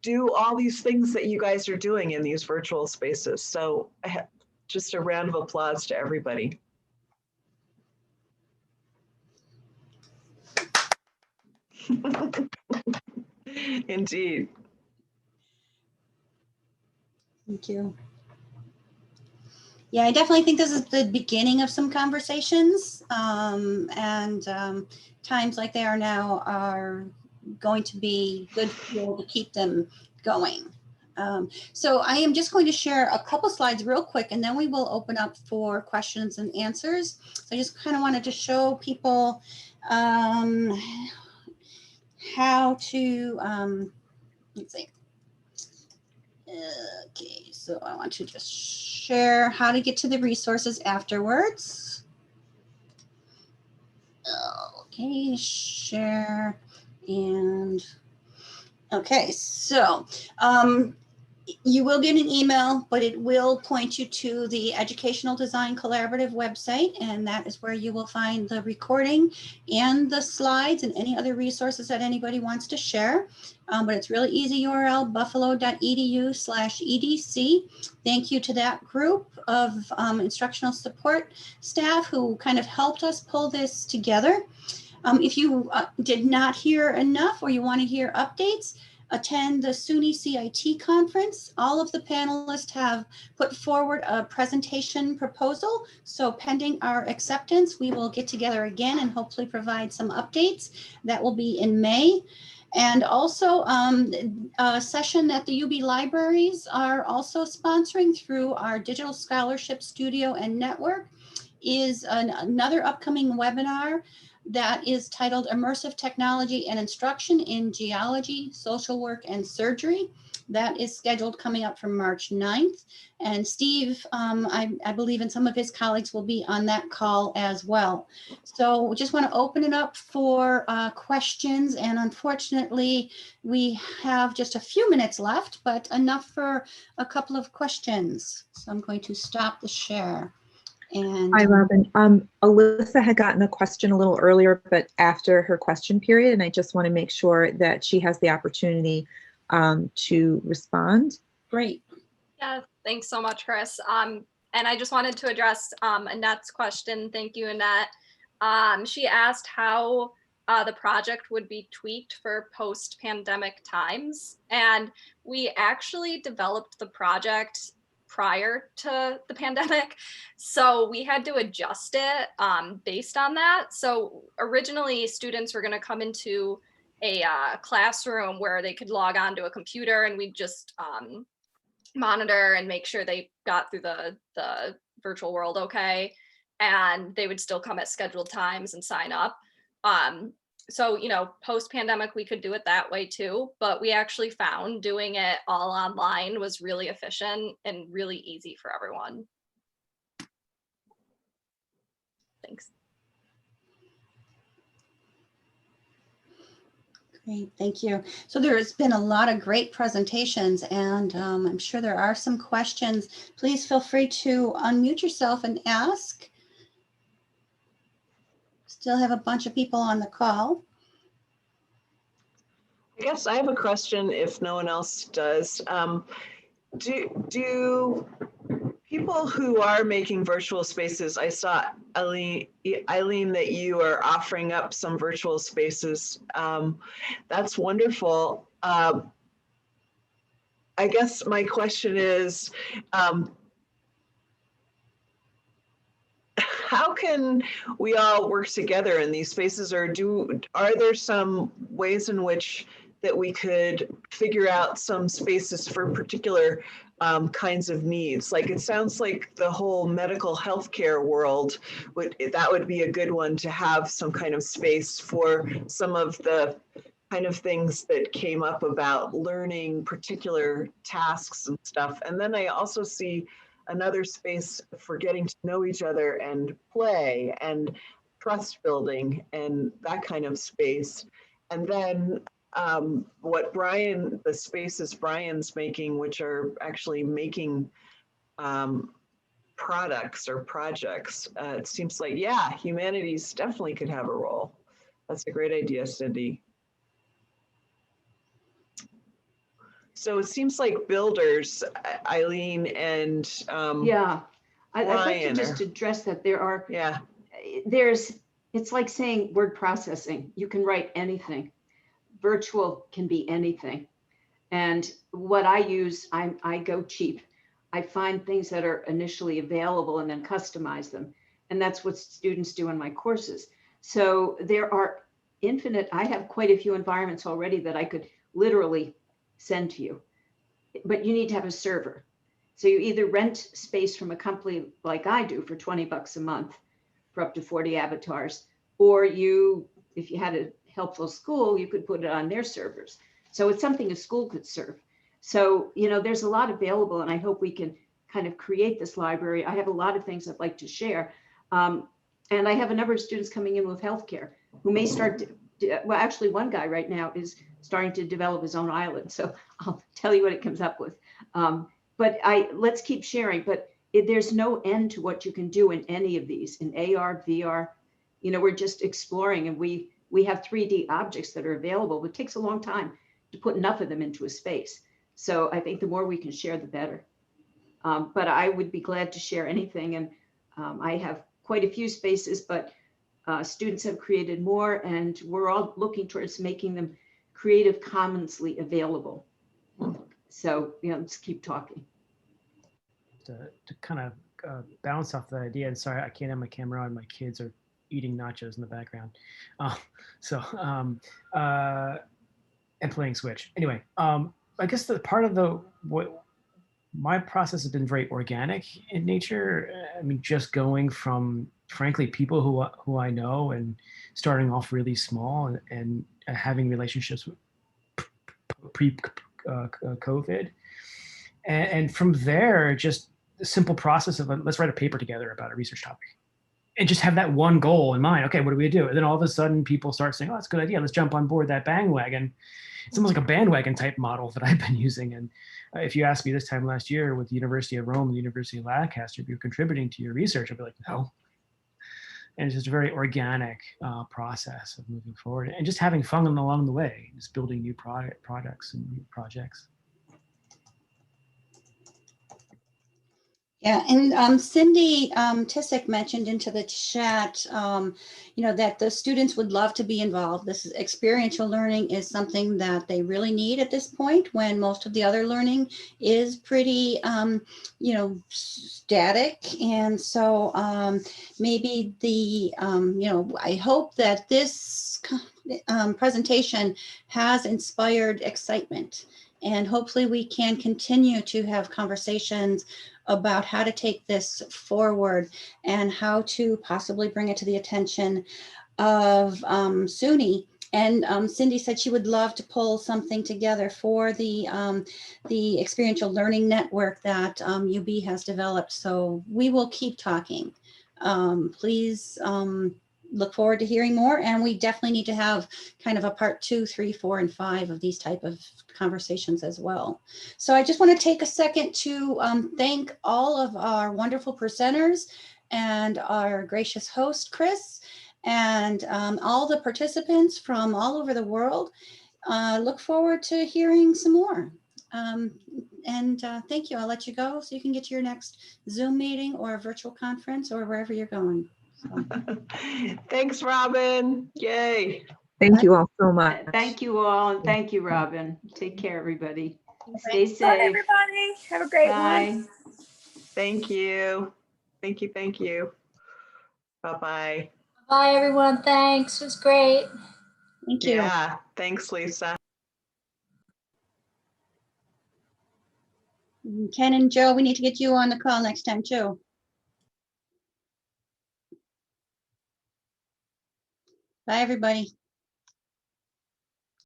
do all these things that you guys are doing in these virtual spaces. So just a round of applause to everybody. Indeed. Thank you. Yeah, I definitely think this is the beginning of some conversations, and times like they are now are going to be good fuel to keep them going. So I am just going to share a couple slides real quick, and then we will open up for questions and answers. So I just kind of wanted to show people how to, let's see. Okay, so I want to just share how to get to the resources afterwards. Okay, share and okay, so you will get an email, but it will point you to the Educational Design Collaborative website, and that is where you will find the recording and the slides and any other resources that anybody wants to share. But it's really easy URL, buffalo.edu/EDC. Thank you to that group of instructional support staff who kind of helped us pull this together. If you did not hear enough or you want to hear updates, attend the SUNY CIT conference. All of the panelists have put forward a presentation proposal. So pending our acceptance, we will get together again and hopefully provide some updates. That will be in May. And also a session that the UB libraries are also sponsoring through our Digital Scholarship Studio and Network is another upcoming webinar that is titled Immersive Technology and Instruction in Geology, Social Work, and Surgery. That is scheduled coming up from March 9th. And Steve, I believe, and some of his colleagues will be on that call as well. So we just want to open it up for questions. And unfortunately, we have just a few minutes left, but enough for a couple of questions. So I'm going to stop the share. And hi, Robin. Alyssa had gotten a question a little earlier, but after her question period, and I just want to make sure that she has the opportunity to respond. Great. Yeah, thanks so much, Chris. And I just wanted to address Annette's question. Thank you, Annette. She asked how the project would be tweaked for post-pandemic times. And we actually developed the project prior to the pandemic. So we had to adjust it based on that. So originally students were going to come into a classroom where they could log on to a computer and we'd just monitor and make sure they got through the virtual world okay. And they would still come at scheduled times and sign up. So, you know, post-pandemic, we could do it that way too, but we actually found doing it all online was really efficient and really easy for everyone. Thanks. Great, thank you. So there has been a lot of great presentations, and I'm sure there are some questions. Please feel free to unmute yourself and ask. Still have a bunch of people on the call. I guess I have a question if no one else does. Do people who are making virtual spaces, I saw Eileen, that you are offering up some virtual spaces. That's wonderful. I guess my question is, how can we all work together in these spaces, or are there some ways in which that we could figure out some spaces for particular kinds of needs? Like, it sounds like the whole medical healthcare world that would be a good one to have some kind of space for some of the kind of things that came up about learning particular tasks and stuff. And then I also see another space for getting to know each other and play and trust building and that kind of space. And then the spaces Brian's making, which are actually making products or projects. It seems like, yeah, humanities definitely could have a role. That's a great idea, Cindy. So it seems like builders, Eileen and yeah, I'd like to Brian just address that there are, yeah, it's like saying word processing. You can write anything. Virtual can be anything. And what I use, I go cheap. I find things that are initially available and then customize them. And that's what students do in my courses. So there are infinite, I have quite a few environments already that I could literally send to you. but you need to have a server. So you either rent space from a company like I do for 20 bucks a month for up to 40 avatars, or you, if you had a helpful school, you could put it on their servers. So it's something a school could serve. So, you know, there's a lot available, and I hope we can kind of create this library. I have a lot of things I'd like to share. And I have a number of students coming in with healthcare who may start to, well, actually one guy right now is starting to develop his own island. So I'll tell you what it comes up with. But let's keep sharing, but there's no end to what you can do in any of these, in AR, VR. You know, we're just exploring, and we have 3D objects that are available, but it takes a long time to put enough of them into a space. So I think the more we can share, the better. But I would be glad to share anything. And I have quite a few spaces, but students have created more, and we're all looking towards making them Creative Commonsly available. So, you know, let's keep talking. To kind of bounce off the idea, and sorry, I can't have my camera on. My kids are eating nachos in the background. And playing Switch. Anyway, I guess the part of my process has been very organic in nature. I mean, just going from, frankly, people who I know and starting off really small and having relationships pre-COVID. And from there, just the simple process of let's write a paper together about a research topic. And just have that one goal in mind. Okay, what do we do? And then all of a sudden people start saying, oh, that's a good idea. Let's jump on board that bandwagon. It's almost like a bandwagon type model that I've been using. And if you asked me this time last year with the University of Rome, the University of Lancaster, if you're contributing to your research, I'd be like, no. And it's just a very organic process of moving forward and just having fun along the way, just building new products and new projects. Yeah, and Cindy Tissick mentioned into the chat, you know, that the students would love to be involved. This is experiential learning is something that they really need at this point when most of the other learning is pretty, you know, static. And so maybe the, you know, I hope that this presentation has inspired excitement, and hopefully we can continue to have conversations about how to take this forward and how to possibly bring it to the attention of SUNY. And Cindy said she would love to pull something together for the experiential learning network that UB has developed. So we will keep talking. Please look forward to hearing more. And we definitely need to have kind of a part 2, 3, 4, and 5 of these type of conversations as well. So I just want to take a second to thank all of our wonderful presenters and our gracious host, Chris, and all the participants from all over the world. Look forward to hearing some more. Thank you. I'll let you go so you can get to your next Zoom meeting or a virtual conference or wherever you're going. So. Thanks, Robin. Yay. Thank you all so much. Thank you all, and thank you, Robin. Take care, everybody. Stay safe. Bye, everybody. Have a great one. Thank you. Thank you. Thank you. Bye-bye. Bye, everyone. Thanks. It was great. Thank you. Yeah. Thanks, Lisa. Ken and Joe, we need to get you on the call next time too. Bye, everybody.